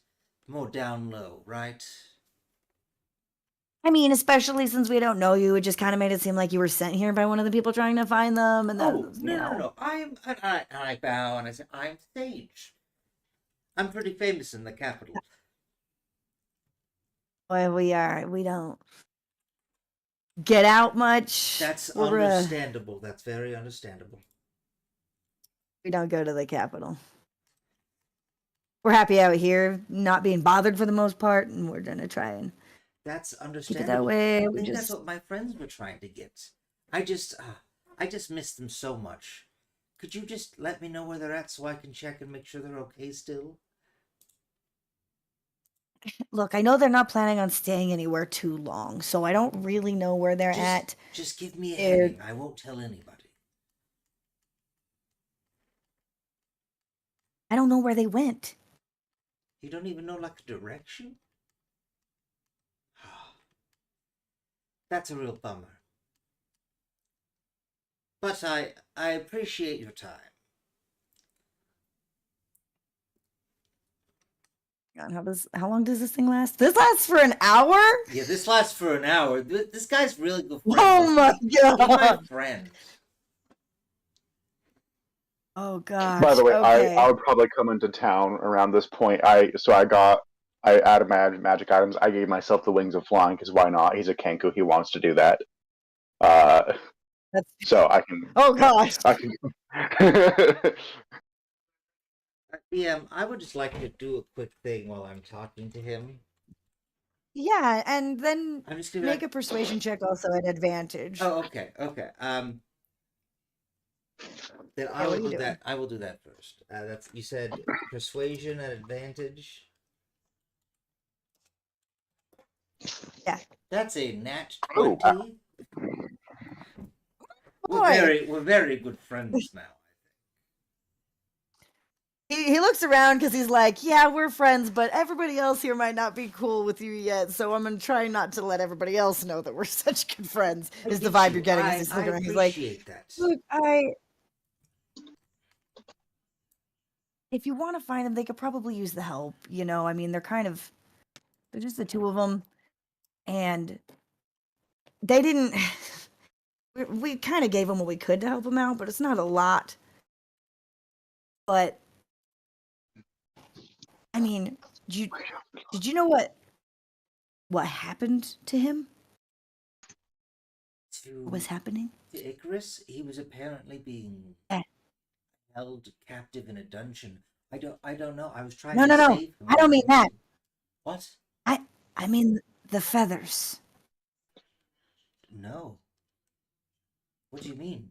more down low, right?
I mean, especially since we don't know you, it just kind of made it seem like you were sent here by one of the people trying to find them, and that,
Oh, no. I bow and I say, I'm Sage. I'm pretty famous in the capital.
Well, we are. We don't get out much.
That's
We're
understandable. That's very understandable.
we don't go to the capital. We're happy out here, not being bothered for the most part, and we're gonna try and
That's
keep it that
understandable.
way.
I
We
think that's
just
what my friends were trying to get. I just miss them so much. Could you just let me know where they're at so I can check and make sure they're okay still?
look. I know they're not planning on staying anywhere too long, so I don't really know where they're at.
Just give me a
They're,
heading. I won't tell anybody.
I don't know where they went.
You don't even know like a direction? That's a real bummer. But I appreciate your time.
God, how long does this thing last? This lasts for an hour?
Yeah, this lasts for an hour. This guy's really good friend.
Oh my
He's my
god.
friend.
Oh gosh.
By the way,
Okay.
I would probably come into town around this point. I added magic items. I gave myself the wings of flying because why not? He's a Kenku. He wants to do that.
That's
So I can.
oh gosh.
I can.
DM, I would just like to do a quick thing while I'm talking to him.
Yeah, and then
I'm just gonna
make a persuasion check also at advantage.
Oh, okay. Then I
Yeah, what
will
are you
do
doing?
that. I will do that first. That's you said persuasion at advantage.
Yeah.
That's a nat
Oh,
20.
Boy.
We're very good friends now.
He looks around because he's like, yeah, we're friends, but everybody else here might not be cool with you yet, so I'm gonna try not to let everybody else know that we're such good friends. Is the vibe you're getting as he's looking around. He's like,
appreciate that.
look, if you want to find them, they could probably use the help. I mean, they're just the two of them, and they didn't. We kind of gave them what we could to help them out, but it's not a lot. But I mean, did you know what happened to him? What was happening?
To Icarus, he was apparently being held captive in a dungeon. I don't know. I was trying
No,
to
no, no.
save him.
I don't mean that.
What?
I mean the feathers.
No. What do you mean?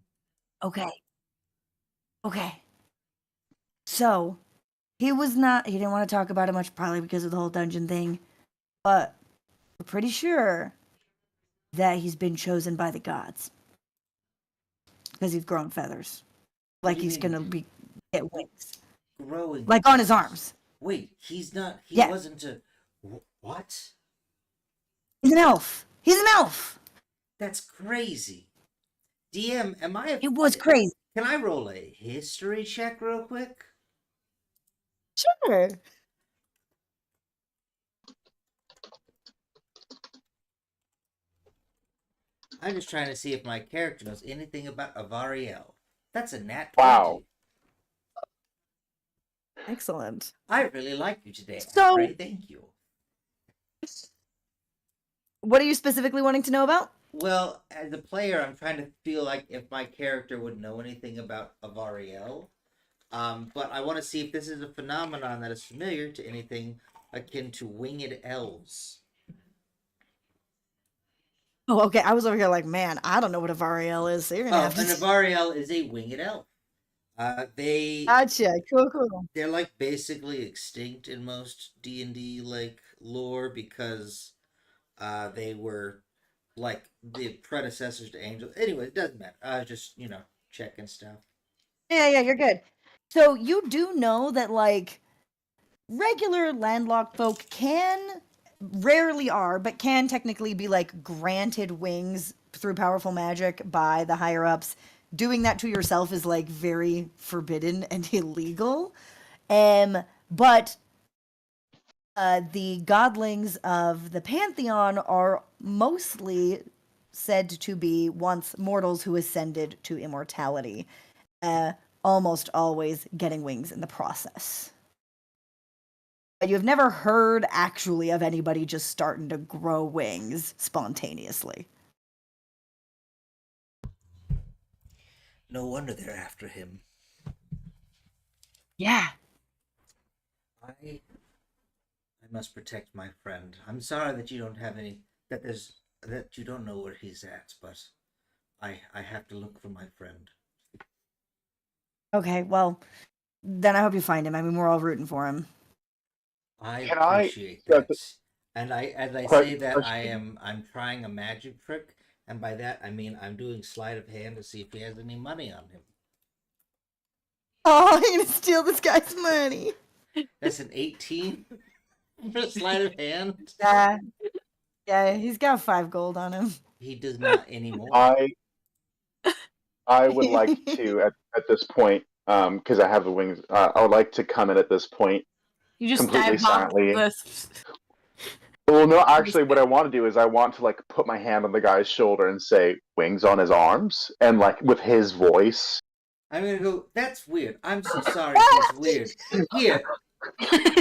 Okay. So, he didn't want to talk about it much, probably because of the whole dungeon thing. But we're pretty sure that he's been chosen by the gods. Because he's grown feathers.
What
Like
do you
he's
mean?
gonna get wings.
Growing.
Like on his arms.
Wait, he's not. He
Yeah.
wasn't a. What?
He's an elf.
That's crazy. DM, am I?
It was crazy.
Can I roll a history check real quick?
Sure.
I'm just trying to see if my character knows anything about Avariel. That's a nat 20.
Wow.
Excellent.
I really like you today.
So-
Afraid, thank you.
What are you specifically wanting to know about?
Well, as a player, I'm trying to feel like if my character would know anything about Avariel. But I want to see if this is a phenomenon that is familiar to anything akin to winged elves.
Oh, okay. I was over here like, man, I don't know what a Variel is, so you're gonna
Oh,
have to.
an Avariel is a winged elf. They
Gotcha. Cool.
they're like basically extinct in most D&D like lore because they were like the predecessors to angels. Anyway, it doesn't matter. Just checking stuff.
Yeah, you're good. So you do know that like regular landlocked folk rarely are, but can technically be like granted wings through powerful magic by the higher ups. Doing that to yourself is like very forbidden and illegal. But the godlings of the pantheon are mostly said to be once mortals who ascended to immortality, almost always getting wings in the process. But you have never heard actually of anybody just starting to grow wings spontaneously.
No wonder they're after him.
Yeah.
I must protect my friend. I'm sorry that you don't have any that you don't know where he's at, but I have to look for my friend.
Okay, well, then I hope you find him. I mean, we're all rooting for him.
I
Can I-
appreciate that. And I say that
Question?
I'm trying a magic trick, and by that I mean I'm doing sleight of hand to see if he has any money on him.
Oh, you're gonna steal this guy's money.
That's an 18 for sleight of hand.
Yeah, he's got 5 gold on him.
He does not anymore.
I would like to at this point, because I have the wings. I would like to come in at this point.
You just
Completely
dive bomb
silently.
this.
Well, no, actually, what I want to do is I want to like put my hand on the guy's shoulder and say "wings on his arms," and like with his voice.
I'm gonna go. That's weird. I'm so sorry. He's weird. Here,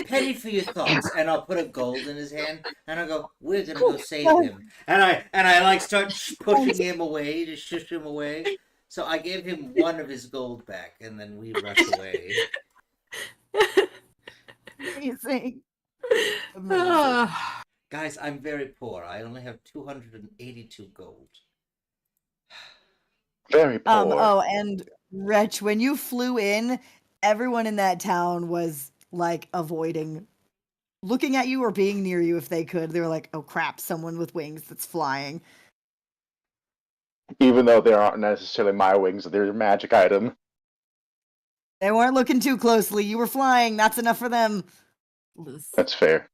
penny for your thoughts, and I'll put a gold in his hand, and I'll go. We're gonna go save him, and I like start pushing him away to shush him away. So I gave him one of his gold back, and then we rush away.
Amazing.
Guys, I'm very poor. I only have 282 gold.
Very poor.
And Wretch, when you flew in, everyone in that town was like avoiding looking at you or being near you if they could. They were like, oh crap, someone with wings that's flying.
Even though they aren't necessarily my wings, they're a magic item.
They weren't looking too closely. You were flying. That's enough for them.
That's fair.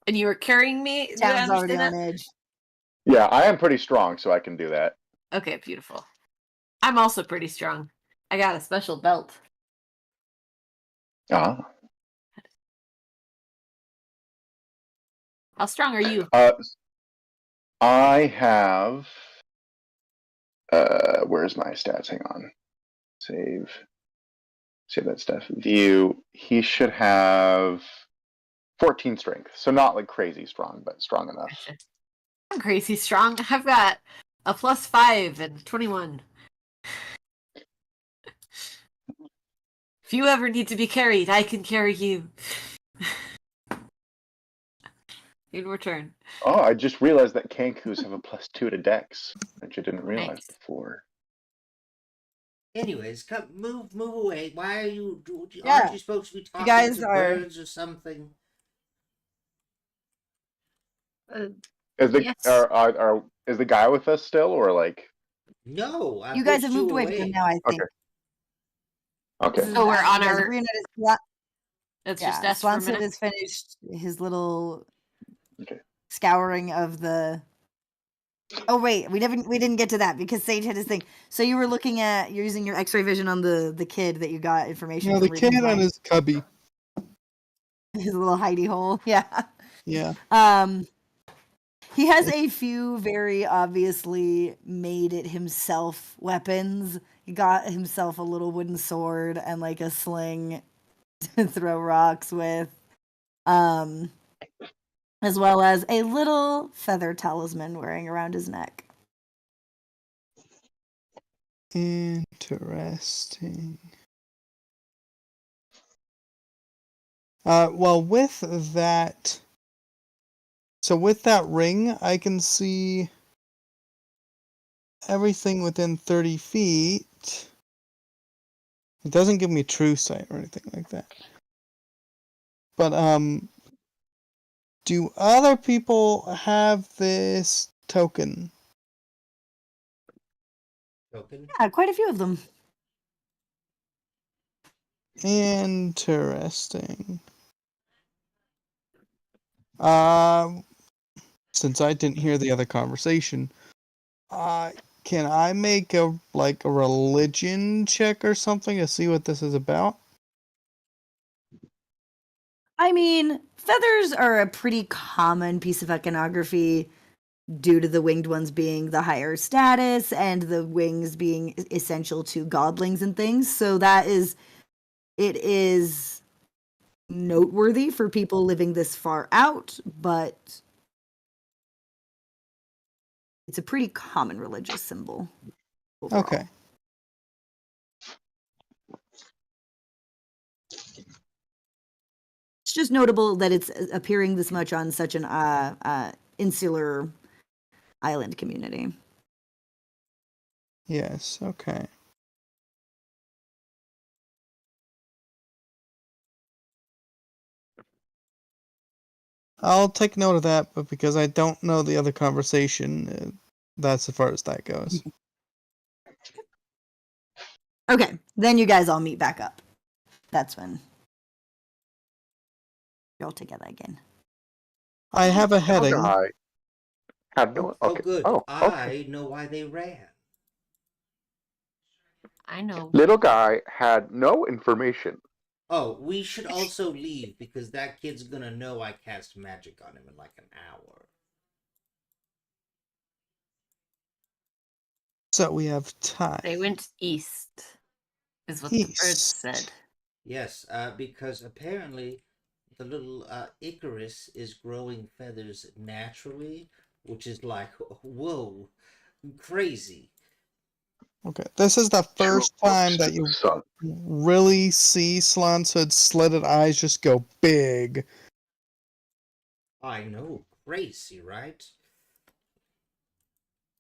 And you were carrying me? Did I
Town's already
understand
on
that?
edge.
Yeah, I am pretty strong, so I can do that.
Okay, beautiful. I'm also pretty strong. I got a special belt.
Ah.
How strong are you?
I have. Where's my stats? Hang on. Save that stuff. View. He should have 14 strength, so not like crazy strong, but strong enough.
Gotcha. I'm crazy strong. I've got a +5 and 21. If you ever need to be carried, I can carry you. In return.
Oh, I just realized that Kankus have a +2 to Dex, which I didn't realize
Nice.
before.
Anyways, come move away. Why are you?
Yeah.
Aren't you supposed to be talking
guys
to
are-
birds or something?
Is the
Yes.
is the guy with us still, or like?
No, I
You guys
pushed
have moved away from him now, I think.
Okay.
So we're on
Guys,
our.
Rena is
It's
yeah,
just us for a
Swanson
minute.
has finished his little
Okay.
scouring of the. Oh wait, we didn't get to that because Sage had his thing. So you're using your X-ray vision on the kid that you got information.
Yeah,
from
the
reading
kid
his
and his cubby.
his little hidey hole. Yeah.
Yeah.
He has a few very obviously made it himself weapons. He got himself a little wooden sword and like a sling to throw rocks with. As well as a little feather talisman wearing around his neck.
Interesting. Well, with that, so with that ring, I can see everything within 30 feet. It doesn't give me true sight or anything like that. But, do other people have this token?
Token?
Yeah, quite a few of them.
Interesting. Since I didn't hear the other conversation, can I make a religion check or something to see what this is about?
I mean, feathers are a pretty common piece of iconography due to the winged ones being the higher status and the wings being essential to godlings and things. So it is noteworthy for people living this far out, but it's a pretty common religious symbol overall.
Okay.
It's just notable that it's appearing this much on such an insular island community.
Yes, okay. I'll take note of that, but because I don't know the other conversation, that's as far as that goes.
Okay, then you guys all meet back up. That's when you're all together again.
I have a
Little
heading.
guy had no.
Oh,
Okay.
good.
Oh, okay.
I know why they ran.
I know.
Little guy had no information.
Oh, we should also leave because that kid's gonna know I cast magic on him in like an hour.
So we have time.
They went east, is what the bird
East.
said.
Yes, because apparently the little Icarus is growing feathers naturally, which is like, whoa, crazy.
Okay, this is the first time that you
Son.
really see Slansood's slitted eyes just go big.
I know, crazy, right?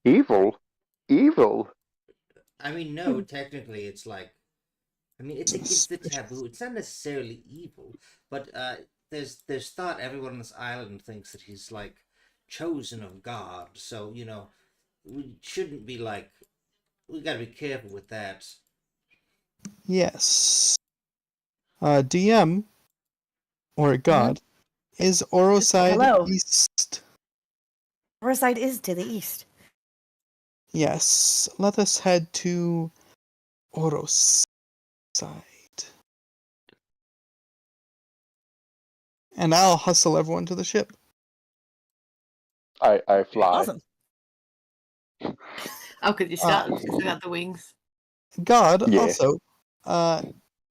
Evil. Evil.
I mean, no, technically it's like, I mean, it's against the taboo. It's not necessarily evil, but there's thought everyone on this island thinks that he's like chosen of God. So we shouldn't be like, we gotta be careful with that.
Yes. DM or God is Oroside
Hello.
East.
Orside is to the east.
Yes. Let us head to Oroside. And I'll hustle everyone to the ship.
I fly.
Awesome.
Oh, because you still got the wings.
God,
Yeah.
also,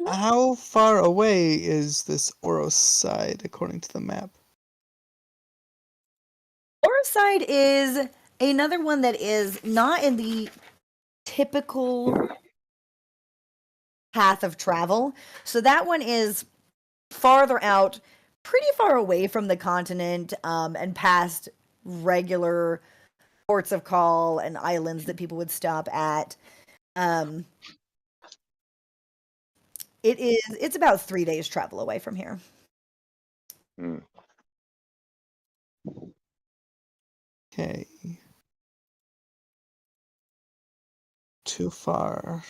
how far away is this Oroside according to the map?
Orside is another one that is not in the typical path of travel. So that one is farther out, pretty far away from the continent, and past regular ports of call and islands that people would stop at. It's about 3 days travel away from here.
Hmm.
Okay. Too far.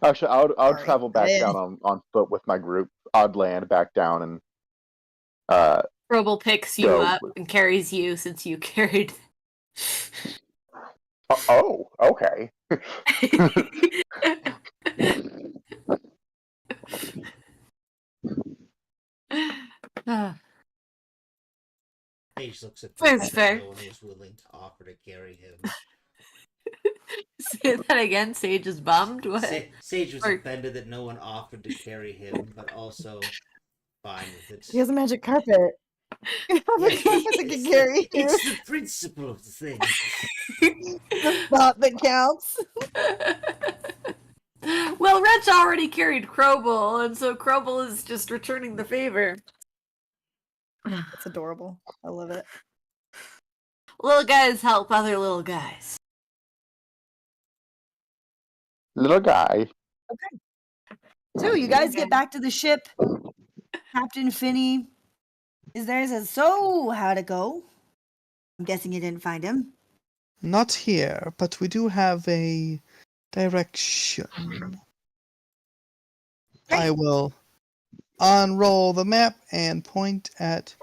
Actually, I'll
Sorry.
travel back down on foot with my group. I'd land back down and
Roble picks you
Go.
up and carries you since you carried.
oh, okay.
Paige looks at
That's fair.
no one was willing to offer to carry him.
Say that again. Sage is bummed. What?
Sage was
Or-
offended that no one offered to carry him, but also fine with it.
He has a magic carpet. You have a
Yes,
carpet that can carry you.
it's the principle of the thing.
The thought that counts.
Well, Wretch already carried Crowble, and so Crowble is just returning the favor.
That's adorable. I love it.
Little guys help other little guys.
Little guy.
So you guys get back to the ship. Captain Finney is there and says, so how'd it go? I'm guessing you didn't find him.
Not here, but we do have a direction. I will unroll the map and point at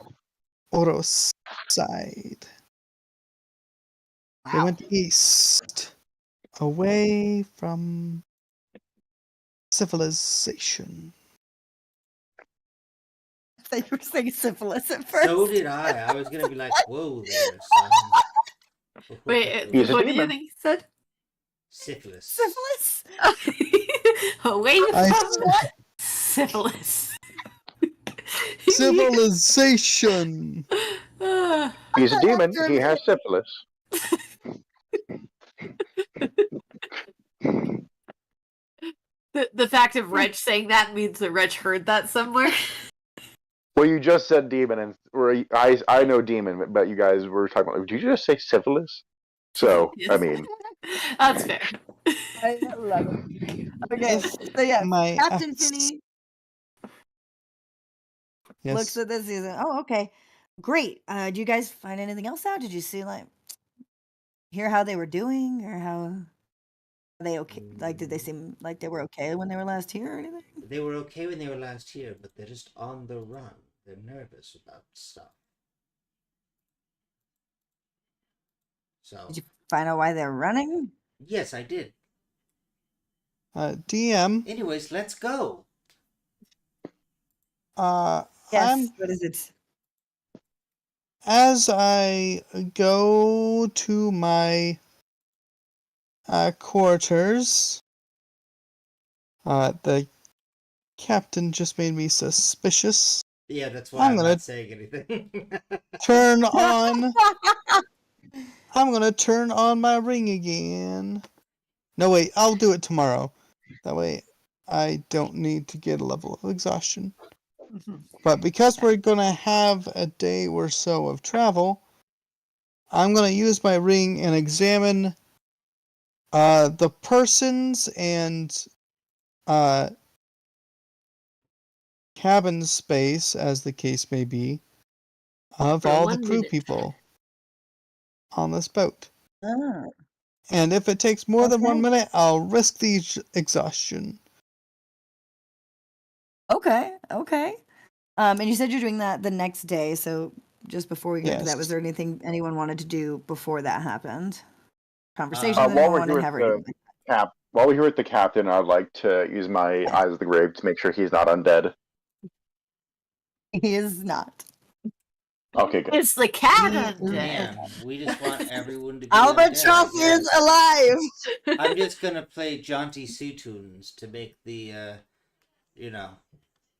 Oro's side. They went east, away from civilization.
I thought you were saying syphilis at first.
So did I. I was gonna be like, whoa there, son.
Wait,
He's a
what do you
demon.
think he said?
Syphilis.
Syphilis?
Away
I
from
said-
what? Syphilis.
Civilization!
He's a demon. He has syphilis.
The fact of Wretch saying that means that Wretch heard that somewhere.
Well, you just said demon, and I know demon, but you guys were talking about. Did you just say syphilis? So I
Yes.
mean,
That's fair.
I love it. Okay, so yeah,
My
Captain
ex-
Finney
Yes.
looks at this season. Oh, okay. Great. Do you guys find anything else out? Did you see hear how they were doing or how are they okay? Like did they seem like they were okay when they were last here or anything?
They were okay when they were last here, but they're just on the run. They're nervous about stuff. So
Did you find out why they're running?
yes, I did.
DM,
Anyways, let's go.
Yes. What is it?
as I go to my quarters, the captain just made me suspicious.
Yeah, that's why I'm
gonna
not saying anything.
Turn on. I'm gonna turn on my ring again. No, wait, I'll do it tomorrow. That way I don't need to get a level of exhaustion. But because we're gonna have a day or so of travel, I'm gonna use my ring and examine the persons and cabin space, as the case may be, of
For
all the
1
crew
minute.
people on this boat.
Ah,
And if it takes more than 1
Okay.
minute, I'll risk the exhaustion.
okay. Okay. And you said you're doing that the next day, so just before we get to that, was
Yes.
there anything anyone wanted to do before that happened? Conversation
Uh,
that
while
anyone
we're
wanted
here
to have
with
or
the
anything?
while we're here with the captain, I'd like to use my eyes of the grave to make sure he's not undead.
He is not.
Okay, good.
It's the cat
Mm,
undead.
Man, we just want everyone to be
Albatross
undead,
is
yes.
alive.
I'm just gonna play jaunty sea tunes to make the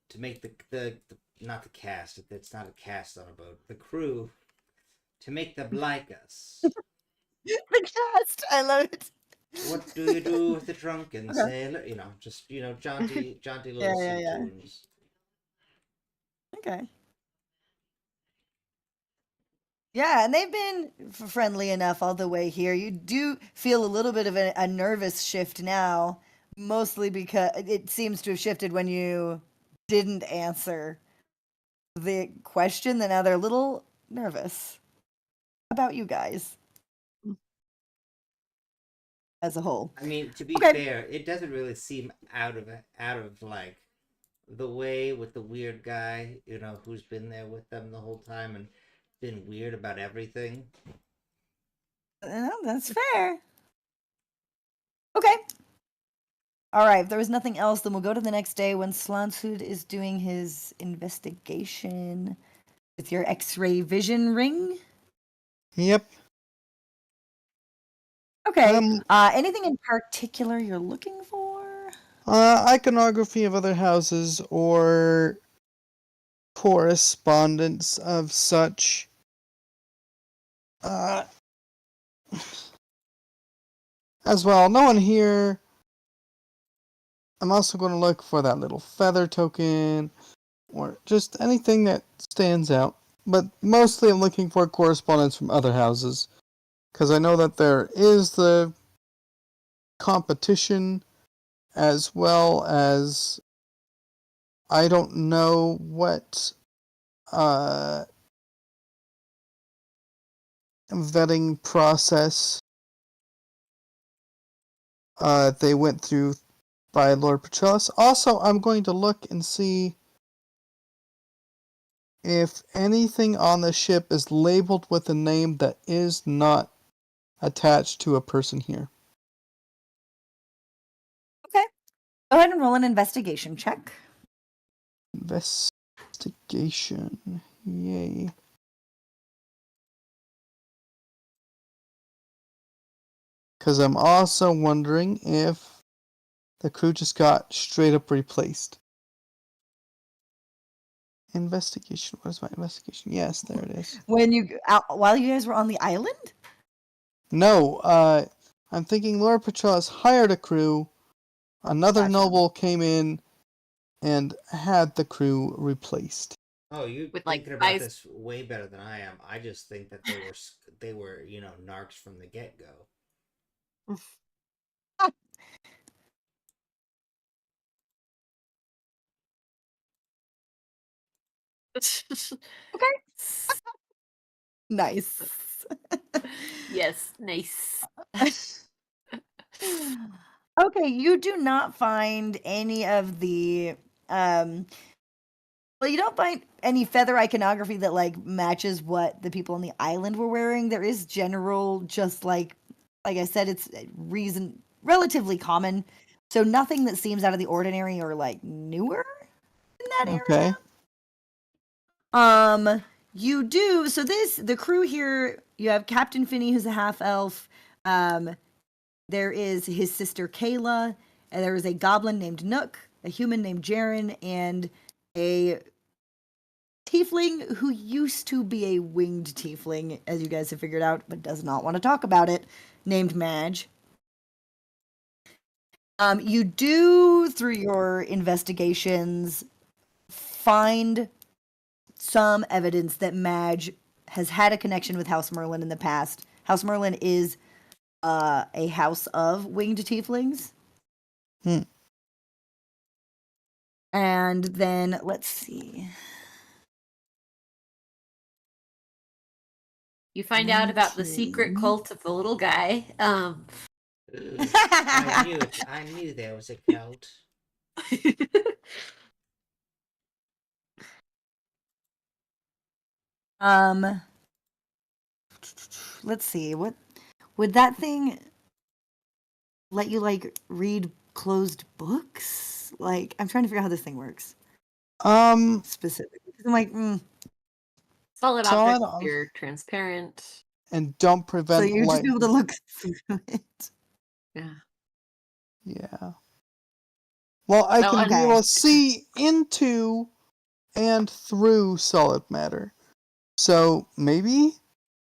to make the not the cast. It's not a cast on a boat. The crew to make them like us.
The cast. I love it.
What do you do with the drunken
Okay.
sailor? Just jaunty little
Yeah,
sea
yeah.
tunes.
Okay. Yeah, and they've been friendly enough all the way here. You do feel a little bit of a nervous shift now, mostly because it seems to have shifted when you didn't answer the question. Then now they're a little nervous about you guys as a whole.
I mean, to be
Okay.
fair, it doesn't really seem out of like the way with the weird guy, who's been there with them the whole time and been weird about everything.
That's fair. Okay. All right. If there was nothing else, then we'll go to the next day when Slanshood is doing his investigation. with your X-ray vision ring.
Yep.
Okay.
Um,
Anything in particular you're looking for?
Iconography of other houses or correspondence of such. As well, no one here. I'm also going to look for that little feather token or just anything that stands out. But mostly I'm looking for correspondence from other houses because I know that there is the competition as well as I don't know what vetting process they went through by Lord Petrellus. Also, I'm going to look and see if anything on the ship is labeled with a name that is not attached to a person here.
Okay. Go ahead and roll an investigation check.
Investigation. Yay. Because I'm also wondering if the crew just got straight up replaced. Investigation. What is my investigation? Yes, there it is.
While you guys were on the island?
No, I'm thinking Lord Petrellus hired a crew. Another
Gotcha.
noble came in and had the crew replaced.
Oh, you're
With, like,
thinking about
eyes-
this way better than I am. I just think that they were narcs from the get go.
Nice.
Yes, nice.
Okay, you do not find any of the well, you don't find any feather iconography that like matches what the people on the island were wearing. There is general, just like I said, it's relatively common. So nothing that seems out of the ordinary or like newer in that
Okay.
area. You do so the crew here, you have Captain Finney, who's a half elf. There is his sister Kayla, and there is a goblin named Nook, a human named Jaren, and a tiefling who used to be a winged tiefling, as you guys have figured out, but does not want to talk about it, named Madge. You do, through your investigations, find some evidence that Madge has had a connection with House Merlin in the past. House Merlin is a house of winged tieflings. And then, let's see.
You find out about the secret
Okay.
cult of the little guy.
I knew it. I knew there was a cult.
Let's see. What would that thing let you like read closed books? Like, I'm trying to figure out how this thing works specifically. 'Cause I'm like,
Solid
Solid
objects,
ob-
you're transparent.
and don't
so
prevent
you're just
light.
be able to look through it.
Yeah.
Yeah. Well, I
So,
can be
okay.
able to see into and through solid matter. So maybe?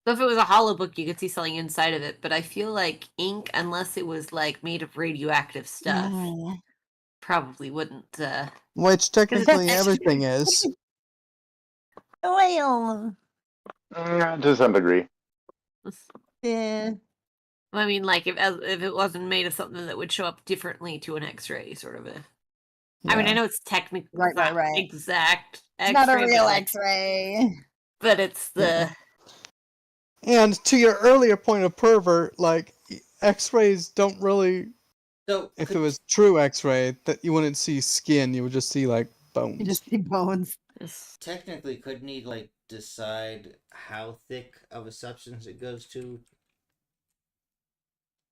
So if it was a hollow book, you could see something inside of it. But I feel like ink, unless it was like made of radioactive stuff, probably wouldn't.
Which technically
That's
everything is.
Well,
To some degree.
yeah.
I mean, like if it wasn't made of something that would show up differently to an X-ray, sort of a.
Yeah.
I mean, I know it's technically
Right,
not
right.
exact
It's
X-ray,
not a real
but, like,
X-ray.
but it's the.
Yeah. And to your earlier point of pervert, like X-rays don't really.
So
If it was true X-ray, that you wouldn't see skin, you would just see like bones.
You just see bones.
technically, couldn't he like decide how thick of a substance it goes to?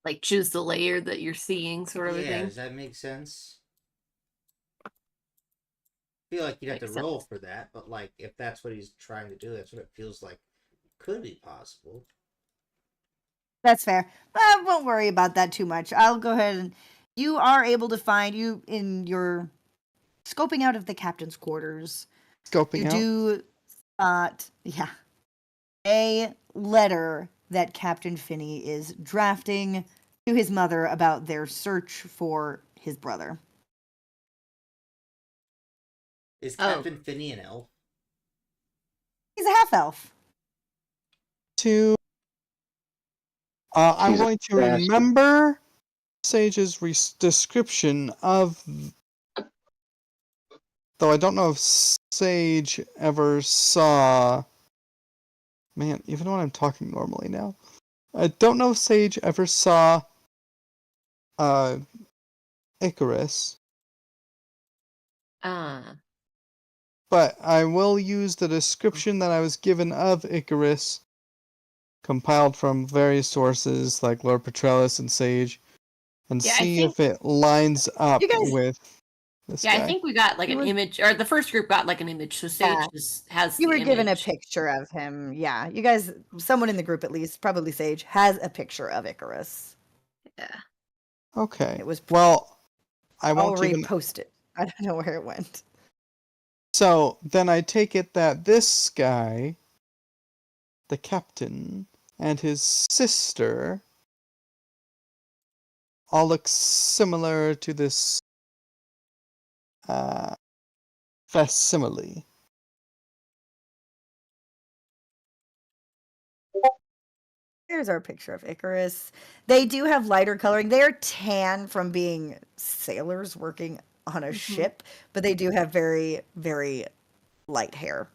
Like choose the layer that you're seeing, sort of a
Yeah,
thing.
does that make sense? feel like you'd have to
Makes
roll
sense.
for that, but like if that's what he's trying to do, that's what it feels like could be possible.
That's fair. I won't worry about that too much. I'll go ahead and you are able to find you in your scoping out of the captain's quarters.
Scoping
You
out.
do spot, a letter that Captain Finney is drafting to his mother about their search for his brother.
Is
Oh.
Captain Finney an elf?
He's a half elf.
To I'm
He's a
going to
bastard.
remember Sage's description of. Though I don't know if Sage ever saw. Man, even when I'm talking normally now, I don't know if Sage ever saw. Icarus, but I will use the description that I was given of Icarus, compiled from various sources like Lord Petrellus and Sage, and
Yeah, I
see
think-
if it lines up
You guys-
with this
Yeah,
guy.
I think we got like
You
an
were-
image, or the first group got like an image. So Sage
Yeah.
has
You
the
were given a
image.
picture of him. Yeah, you guys, someone in the group at least, probably Sage, has a picture of Icarus.
Yeah.
Okay.
It was.
Well, I
I'll
won't even.
repost it. I don't know where it went.
So then I take it that this guy, the captain, and his sister all look similar to this facsimile.
Here's our picture of Icarus. They do have lighter coloring. They are tan from being sailors working on a ship, but they do have very, very light hair.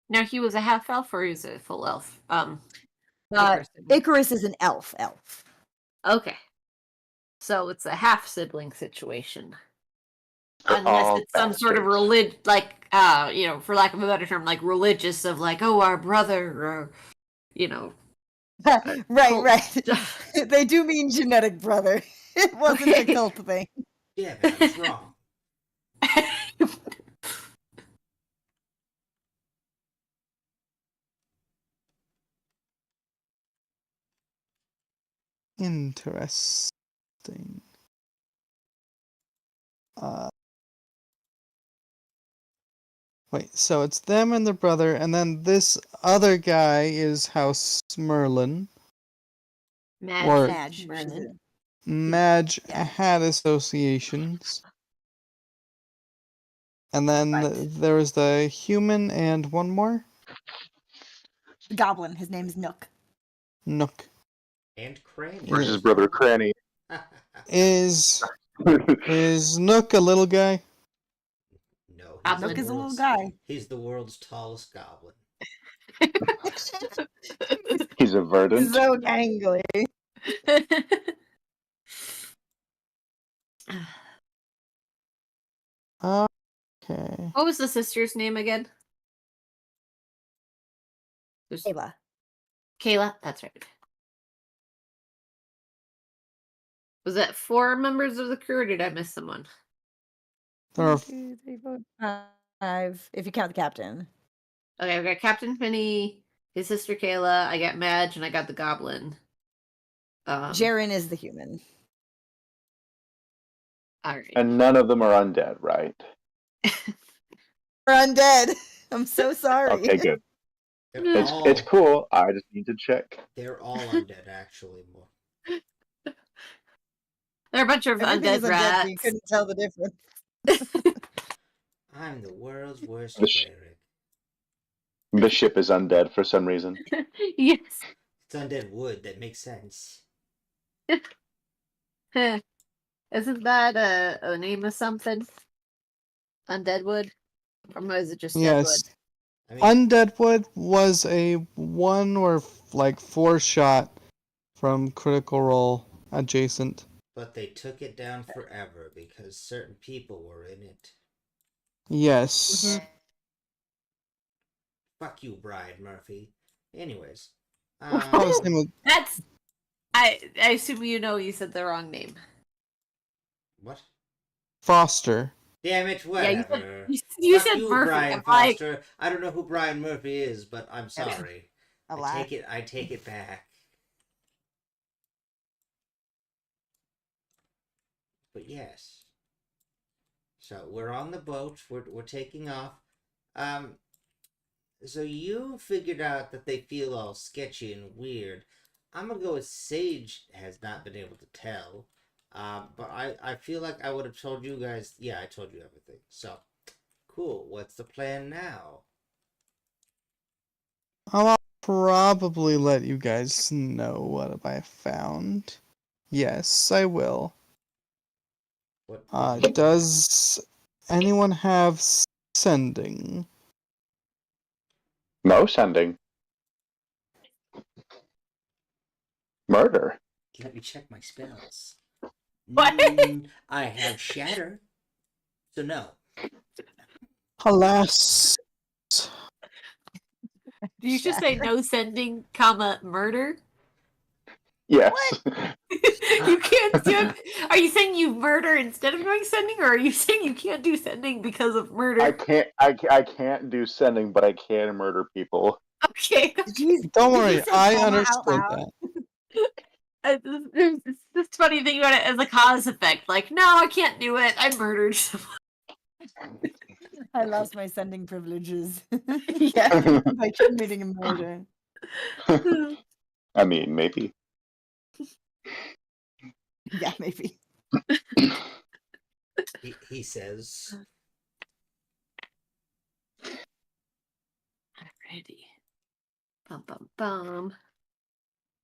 Now he was a half elf or he was a full elf? Icarus.
Icarus is an elf.
Okay. So it's a half sibling situation.
They're
Unless
all
it's some sort of
bastards.
like for lack of a better term, like religious of like, oh, our brother, or
Right,
cult
right.
stuff.
They do mean genetic brother. It wasn't
Okay.
a cult thing.
Yeah, man, it's wrong.
Interesting. Wait, so it's them and their brother, and then this other guy is House Merlin. Or
Madge.
Merlin.
Madge
Yeah.
had associations. And then
Right.
there was the human and one more?
The goblin. His name's Nook.
Nook.
And Cranny.
Where's his brother Cranny?
Is Nook a little guy?
No,
Nook is a little guy.
He's the world's tallest goblin.
He's a verdant.
So gangly.
Okay.
What was the sister's name again?
Ayla.
Kayla. That's right. Was that 4 members of the crew, or did I miss someone?
There are
1, 2, 3, 4, 5. If you count the captain.
Okay, we got Captain Finney, his sister Kayla. I got Madge, and I got the goblin.
Jaren is the human.
All right.
And none of them are undead, right?
We're undead. I'm so sorry.
Okay, good.
They're
It's cool. I just need to check.
They're all undead, actually. More.
There are a bunch of
Everything
undead
is undead,
rats.
so you couldn't tell the difference.
I'm the world's worst
The sh-
cleric.
The ship is undead for some reason.
Yes.
It's undead wood. That makes sense.
Isn't that a name of something? Undead wood? Or is it just
yes.
dead
I mean,
Undead Wood was a 1 or 4 shot from Critical Role adjacent.
but they took it down forever because certain people were in it.
Yes.
Fuck you, Brian Murphy. Anyways.
Oh, his name was
That's. I assume you said the wrong name.
What?
Foster.
Damn it,
Yeah,
whatever.
you
Fuck
said
you,
Murphy.
Brian
I'm like,
Foster. I don't know who Brian Murphy is, but I'm sorry.
A
I
lot.
take it back. But yes. So we're on the boat. We're taking off. Um. So you figured out that they feel all sketchy and weird. I'm gonna go with Sage has not been able to tell. But I feel like I would have told you guys. Yeah, I told you everything. So cool. What's the plan now?
I'll probably let you guys know what I found. Yes, I will.
What do you-
Does anyone have sending?
No sending. Murder.
Let me check my spells.
What?
I have shatter. So no.
Alas.
you should say no sending, comma murder.
Yes.
You can't do it. Are you saying you murder instead of doing sending, or are you saying you can't do sending because of murder?
I can't do sending, but I can murder people.
Okay.
Don't
Did
worry,
you say
I
comma out
understood
loud?
that.
It's just funny thinking about it as a cause effect. Like, no, I can't do it. I murdered someone.
I lost my sending privileges
Yeah.
by committing a murder.
I mean, maybe.
Yeah, maybe.
He says.
Alrighty. Bum bum bum.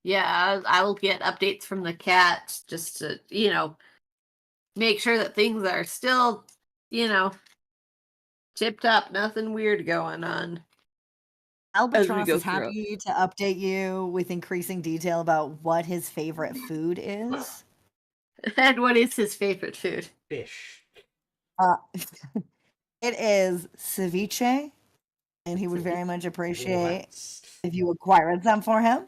Yeah, I will get updates from the cat just to, make sure that things are still, tipped up, nothing weird going on.
Albatross
go
is
through it.
happy to update you with increasing detail about what his favorite food is.
And what is his favorite food?
Fish.
Uh, it is ceviche, and he would very much appreciate
What?
if you acquired some for him.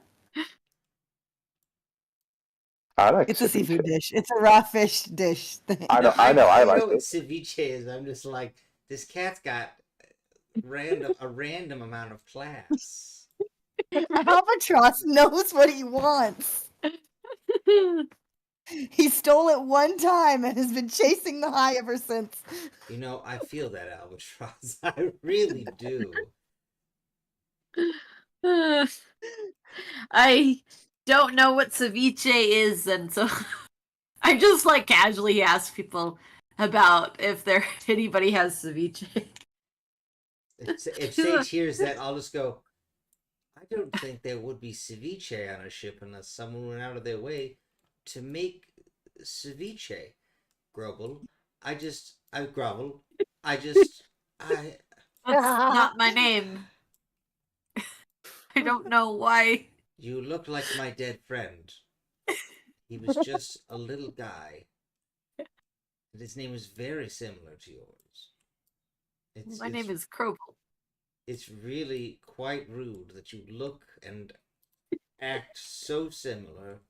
I like
It's a
ceviche.
seafood dish. It's a raw fish dish.
I know.
I
I
know
like
what
it.
ceviche is. I'm just like, this cat's got a random amount of class.
Albatross knows what he wants. He stole it one time and has been chasing the high ever since.
You know, I feel that, Albatross. I really do.
I don't know what ceviche is, and so I just like casually ask people about if anybody has ceviche.
If Sage hears that, I'll just go, I don't think there would be ceviche on a ship unless someone went out of their way to make ceviche. Grovel. I grovel. I.
That's not my name. I don't know why.
You look like my dead friend. He was just a little guy. And his name is very similar to yours.
My name is Kroble.
It's really quite rude that you look and act so similar.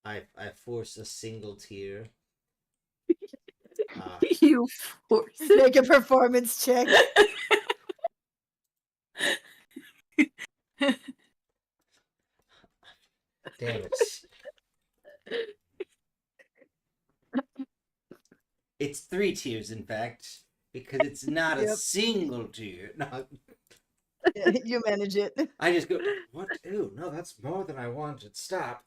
I force a single tear.
You force it.
Make a performance check.
Damn it. It's 3 tears, in fact, because it's not a
Yep.
single tear. No,
You manage it.
I just go, what? Ew, no, that's more than I wanted. Stop.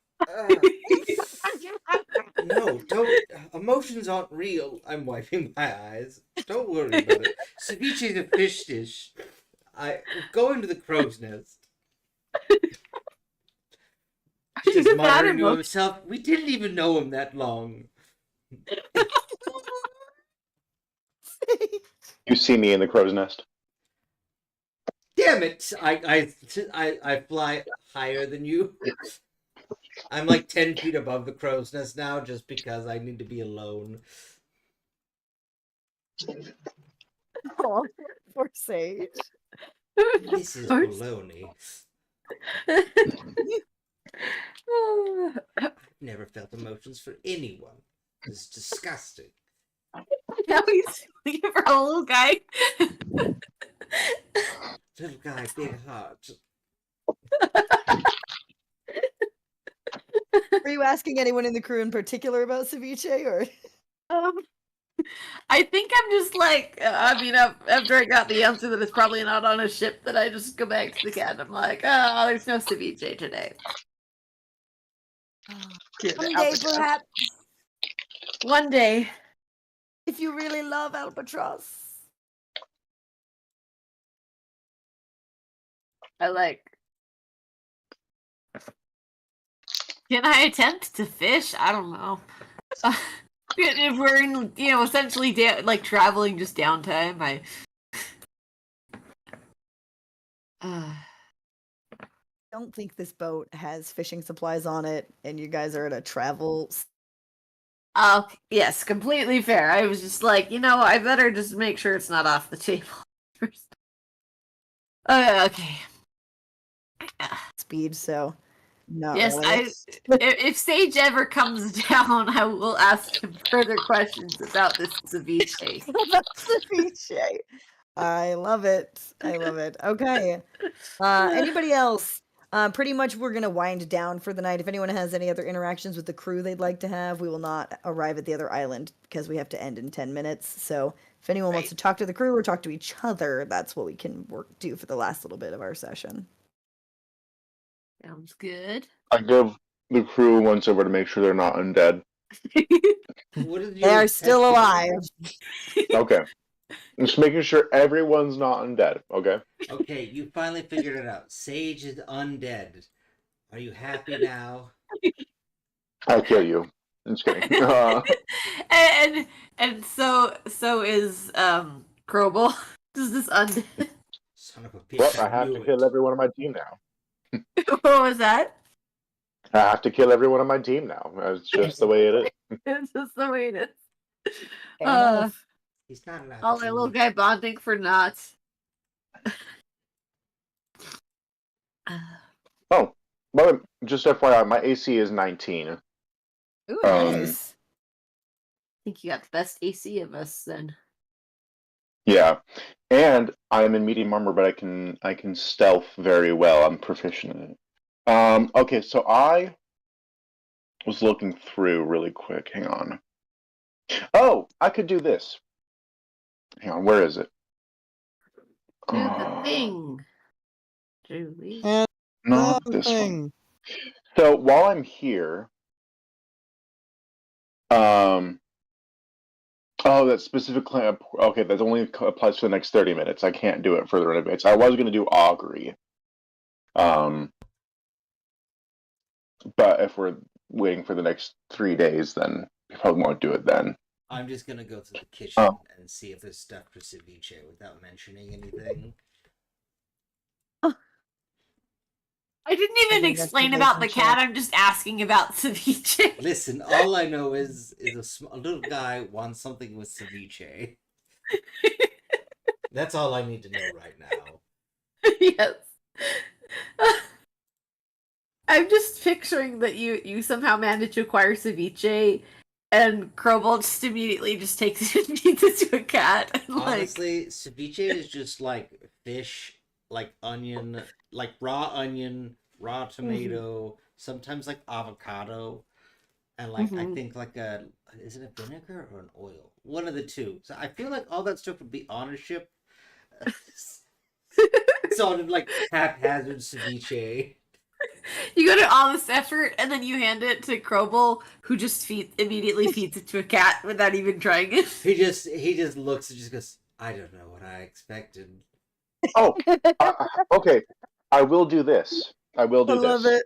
No, don't. Emotions aren't real. I'm wiping my eyes. Don't worry about it. Ceviche is a fish dish. Go into the crow's nest. Just
You're not
muttering to
emotional.
himself. We didn't even know him that long.
You see me in the crow's nest.
Damn it! I fly higher than you. I'm like 10 feet above the crow's nest now, just because I need to be alone.
Oh, poor Sage.
This is baloney. I've never felt emotions for anyone. This is disgusting.
Now he's looking for a little guy.
Little guy, big heart.
Were you asking anyone in the crew in particular about ceviche, or?
Um, I think I'm just like, I mean, after I got the answer that it's probably not on a ship, that I just go back to the cat. I'm like, oh, there's no ceviche today.
Someday, perhaps,
One day.
if you really love albatross.
I like. Can I attempt to fish? I don't know. If we're in, essentially like traveling just downtime, I.
Don't think this boat has fishing supplies on it, and you guys are at a travel.
Oh, yes, completely fair. I was just like, I better just make sure it's not off the table first. Okay.
Speed, so not
Yes,
really.
if Sage ever comes down, I will ask him further questions about this ceviche.
About ceviche. I love it. I love it. Okay. Anybody else? Pretty much we're gonna wind down for the night. If anyone has any other interactions with the crew they'd like to have, we will not arrive at the other island because we have to end in 10 minutes. So if anyone wants to talk to the crew or talk to each other, that's what we can do for the last little bit of our session.
Sounds good.
I give the crew once over to make sure they're not undead.
What is
They
your
are still alive.
Okay. Just making sure everyone's not undead, okay?
Okay, you finally figured it out. Sage is undead. Are you happy now?
I'll kill you. I'm just kidding.
and so is Krobel. Does this undead?
Son of a bitch,
Well, I
I
have
knew
to
it.
kill everyone on my team now.
What was that?
I have to kill everyone on my team now. It's just the way it is.
It's just the way it is.
Fair enough.
He's not allowed
All
to.
my little guy bonding for knots.
Oh, well, just FYI, my AC is 19.
Ooh,
Um,
nice.
I think you got the best AC of us then.
Yeah, and I'm in medium armor, but I can stealth very well. I'm proficient in it. Okay, so I was looking through really quick. Hang on. Oh, I could do this. Hang on, where is it?
Do the thing, Julie.
And
Not
the
this one.
thing.
So while I'm here, oh, that's specifically okay. That only applies for the next 30 minutes. I can't do it further in advance. I was going to do augury, but if we're waiting for the next 3 days, then we probably won't do it then.
I'm just gonna go to the kitchen
Oh.
and see if there's stuff for ceviche without mentioning anything.
I didn't even explain about the cat. I'm just asking about ceviche.
Listen, all I know is a little guy wants something with ceviche. That's all I need to know right now.
Yes. I'm just picturing that you somehow managed to acquire ceviche, and Krobel just immediately just takes it and feeds it to a cat. And
Honestly, ceviche is just like fish, like onion, like raw onion, raw tomato, sometimes like avocado, and like I think like is it a vinegar or an oil? One of the two. So I feel like all that stuff would be on a ship. It's all like haphazard ceviche.
you go to all this effort, and then you hand it to Krobel, who just immediately feeds it to a cat without even trying it.
He just looks and just goes, I don't know what I expected.
Oh, okay. I will do this. I will do
I love
this.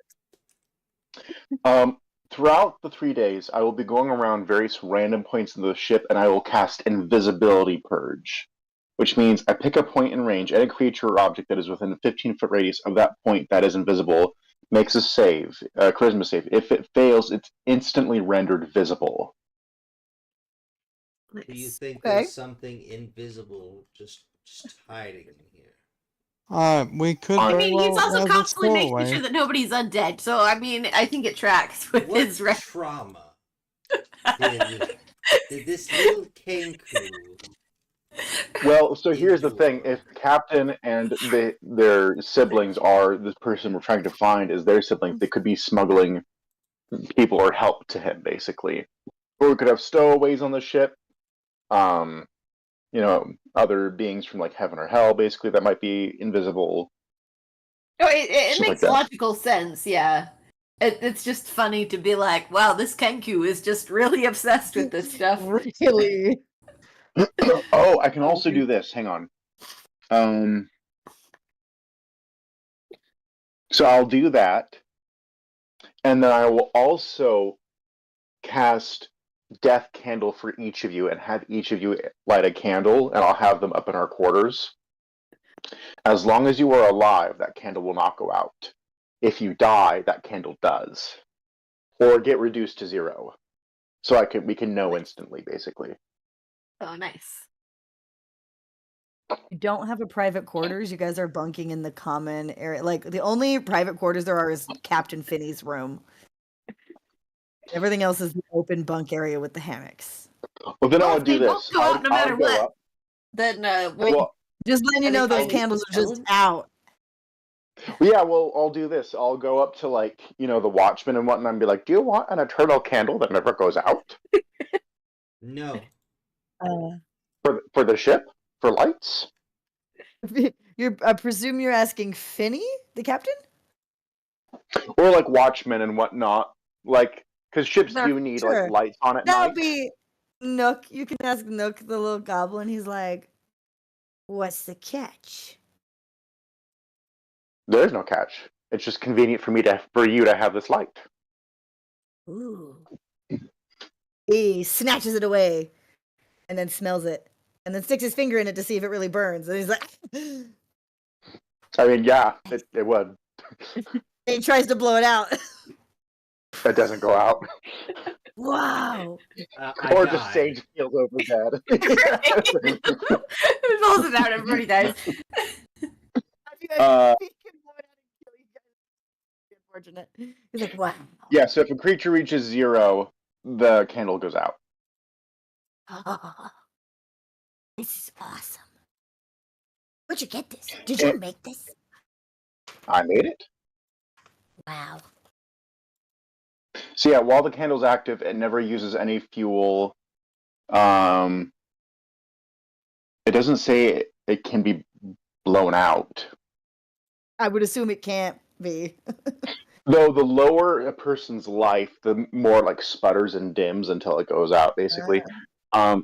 it.
Throughout the 3 days, I will be going around various random points of the ship, and I will cast Invisibility Purge, which means I pick a point in range. Any creature or object that is within a 15-foot radius of that point that is invisible makes a save, a charisma save. If it fails, it's instantly rendered visible.
Do you think
Okay.
there's something invisible just hiding in here?
We could
I
I
very
mean, he's
well
also
have a
constantly making
stowaway.
sure that nobody's undead. So, I mean, I think it tracks with
What
his record.
trauma did this little Kenku
Well, so here's the thing:
endure?
if Captain and their siblings are this person we're trying to find is their siblings, they could be smuggling people or help to him, basically. Or we could have stowaways on the ship. Other beings from like heaven or hell, basically, that might be invisible.
Oh, it
Shit like
makes
that.
logical sense, yeah. It's just funny to be like, wow, this Kenku is just really obsessed with this stuff.
Really?
Oh, I can also do this. Hang on. So I'll do that, and then I will also cast Death Candle for each of you, and have each of you light a candle, and I'll have them up in our quarters. As long as you are alive, that candle will not go out. If you die, that candle does, or get reduced to 0. So we can know instantly, basically.
Oh, nice.
You don't have a private quarters. You guys are bunking in the common area. Like the only private quarters there are is Captain Finney's room. Everything else is the open bunk area with the hammocks.
Well, then
Well,
I'll
if
do
they
this.
both go out no matter
I'll go
what,
up.
then
Well,
Just letting you
Are they
know those
finding
candles are just
stones?
out.
yeah, well, I'll do this. I'll go up to the watchman and whatnot, and be like, "Do you want an eternal candle that never goes out
No.
for the ship for lights?"
I presume you're asking Finney, the captain?
Or like watchmen and whatnot, because ships
They're-
do need
Sure.
lights on at
That'll
night.
be Nook. You can ask Nook, the little goblin. He's like, "What's the catch?"
There is no catch. It's just convenient for you to have this light.
Ooh. He snatches it away and then smells it and then sticks his finger in it to see if it really burns. And he's like,
I mean, yeah, it would.
he tries to blow it out.
It doesn't go out.
Wow.
I
Or
die.
just Sage feels over dead.
It pulls it out, everybody dies.
He can
Uh,
blow it out and kill you guys. Unfortunate. He's like, wow.
yeah, so if a creature reaches 0, the candle goes out.
Oh, this is awesome. Where'd you get this? Did you make this?
I made it.
Wow.
So yeah, while the candle's active, it never uses any fuel. It doesn't say it can be blown out.
I would assume it can't be.
Though the lower a person's life, the more sputters and dims until it goes out, basically. And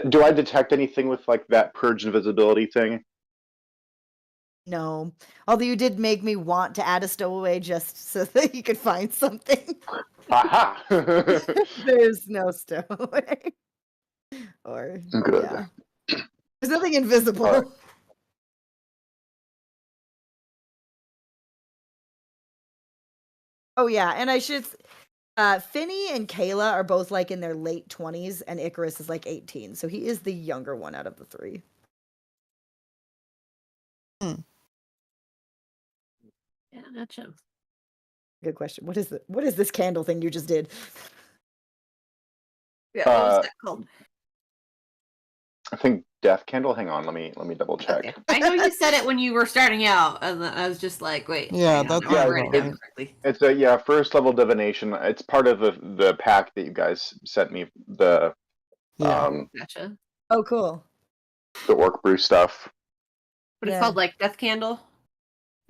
do I detect anything with that purge invisibility thing?
No. Although you did make me want to add a stowaway just so that you could find something.
Aha!
There's no stowaway. Or
Good.
yeah. There's nothing invisible.
Alright.
Oh yeah, and I should Finney and Kayla are both in their late 20s and Icarus is 18. So he is the younger one out of the 3.
Yeah, gotcha.
Good question. What is this candle thing you just did?
Yeah, what was that called?
I think Death Candle. Hang on, let me double check.
Okay. I know you said it when you were starting out, and I was just like, wait.
Yeah,
hang on,
that's
I wanna
yeah,
write it down correctly.
It's a first level divination. It's part of the pack that you guys sent me. The
Gotcha.
Oh, cool.
the orc brew stuff.
But it's
Yeah.
called Death Candle.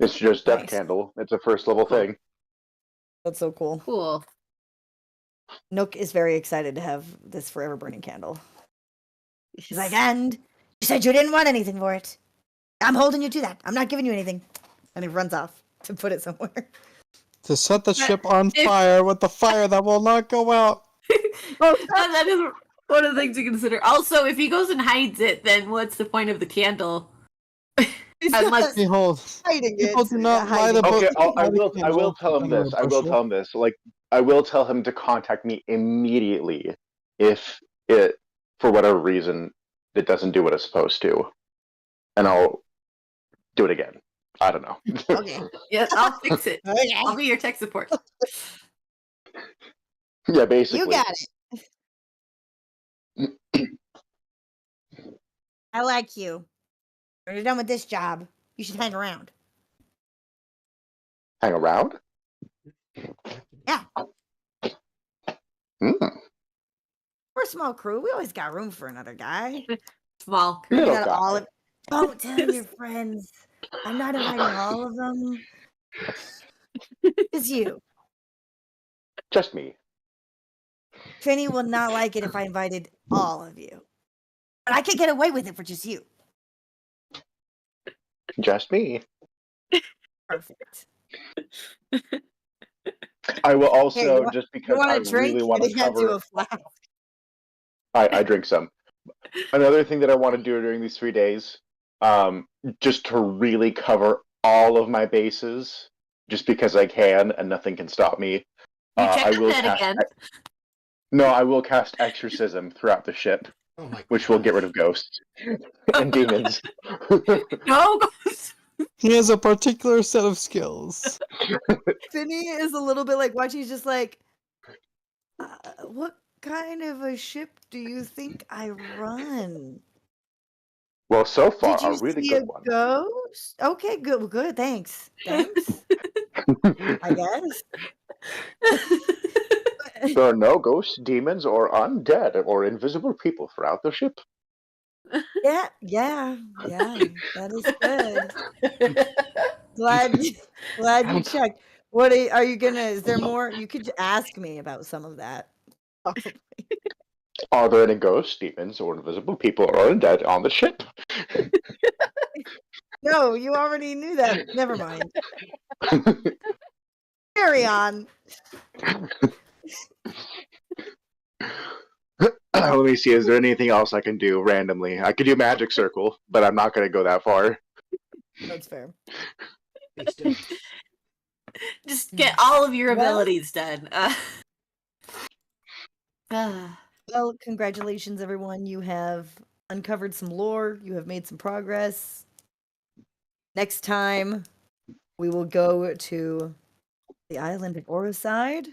It's just Death
Nice.
Candle. It's a first level
Cool.
thing.
That's so cool.
Cool.
Nook is very excited to have this forever burning candle. She's like, and you said you didn't want anything for it. I'm holding you to that. I'm not giving you anything. And he runs off to put it somewhere.
To set the ship on fire with the fire that will not go out.
Oh,
that is one of the things to consider. Also, if he goes and hides it, then what's the point of the candle?
he's
Unless-
not
Behold,
hiding
people
it.
do not
hiding
light a
it.
Okay,
book.
I will tell him this. I will tell him this. I will tell him to contact me immediately if it, for whatever reason, it doesn't do what it's supposed to, and I'll do it again. I don't know.
Okay.
Yes, I'll fix it.
Okay.
I'll be your tech support.
Yeah, basically.
You got it. I like you. When you're done with this job, you should hang around.
Hang around?
Yeah.
Mm,
We're a small crew. We always got room for another guy.
Small
You
Little
got
guy.
all of. Don't tell your friends. I'm not inviting all of them. It's you.
Just me.
Finny will not like it if I invited all of you. But I could get away with it for just you.
Just me.
Perfect.
I will also,
Hey, you
just
you
because
want
I
a drink?
really want to
Getting into
cover.
a flask.
I drink some. Another thing that I want to do during these 3 days, just to really cover all of my bases, just because I can and nothing can stop me.
You check
I
on
will
that
cast.
again.
No, I will cast exorcism throughout the ship,
Oh my
which will
God.
get rid of ghosts and demons.
No ghosts.
He has a particular set of skills.
Finny is a little bit like watching. He's just like, what kind of a ship do you think I run?
Well, so far,
Did you
a really
see a
good one.
ghost? Okay, good. Well, good. Thanks. Thanks. I guess.
There are no ghosts, demons, or undead or invisible people throughout the ship.
Yeah. That is good. Glad you checked. What are you gonna? Is there more? You could ask me about some of that. Probably.
Are there any ghosts, demons, or invisible people or undead on the ship?
No, you already knew that. Never mind. Carry on.
Let me see. Is there anything else I can do randomly? I could do magic circle, but I'm not going to go that far.
That's fair.
Please don't.
Just get all of your
Well-
abilities done.
Well, congratulations, everyone. You have uncovered some lore. You have made some progress. Next time, we will go to the island of Oroside.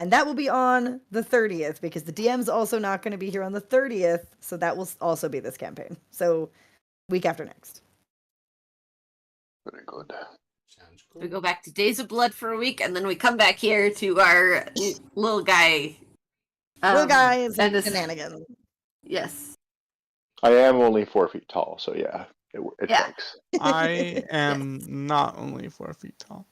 And that will be on the 30th because the DM's also not going to be here on the 30th. So that will also be this campaign. So, week after next.
Very good.
Sounds
We
good.
go back to Days of Blood for a week, and then we come back here to our little guy.
Little guys
that
and
is-
shenanigans.
Yes.
I am only 4 feet tall, so yeah, it
Yeah.
checks.
I am not only 4 feet tall.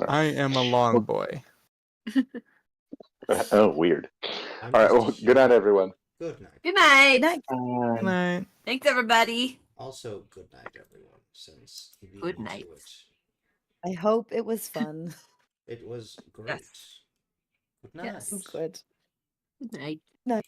I am a long boy.
Oh, weird.
I'm
All right,
just a
well, good night,
human.
everyone.
Good night.
Good night.
Good night.
Good night.
Thanks, everybody.
Also, good night, everyone. Since you beat
Good
me
night.
to it,
I hope it was fun.
it was great. Good night.
Yes.
Good.
Good night.
Night.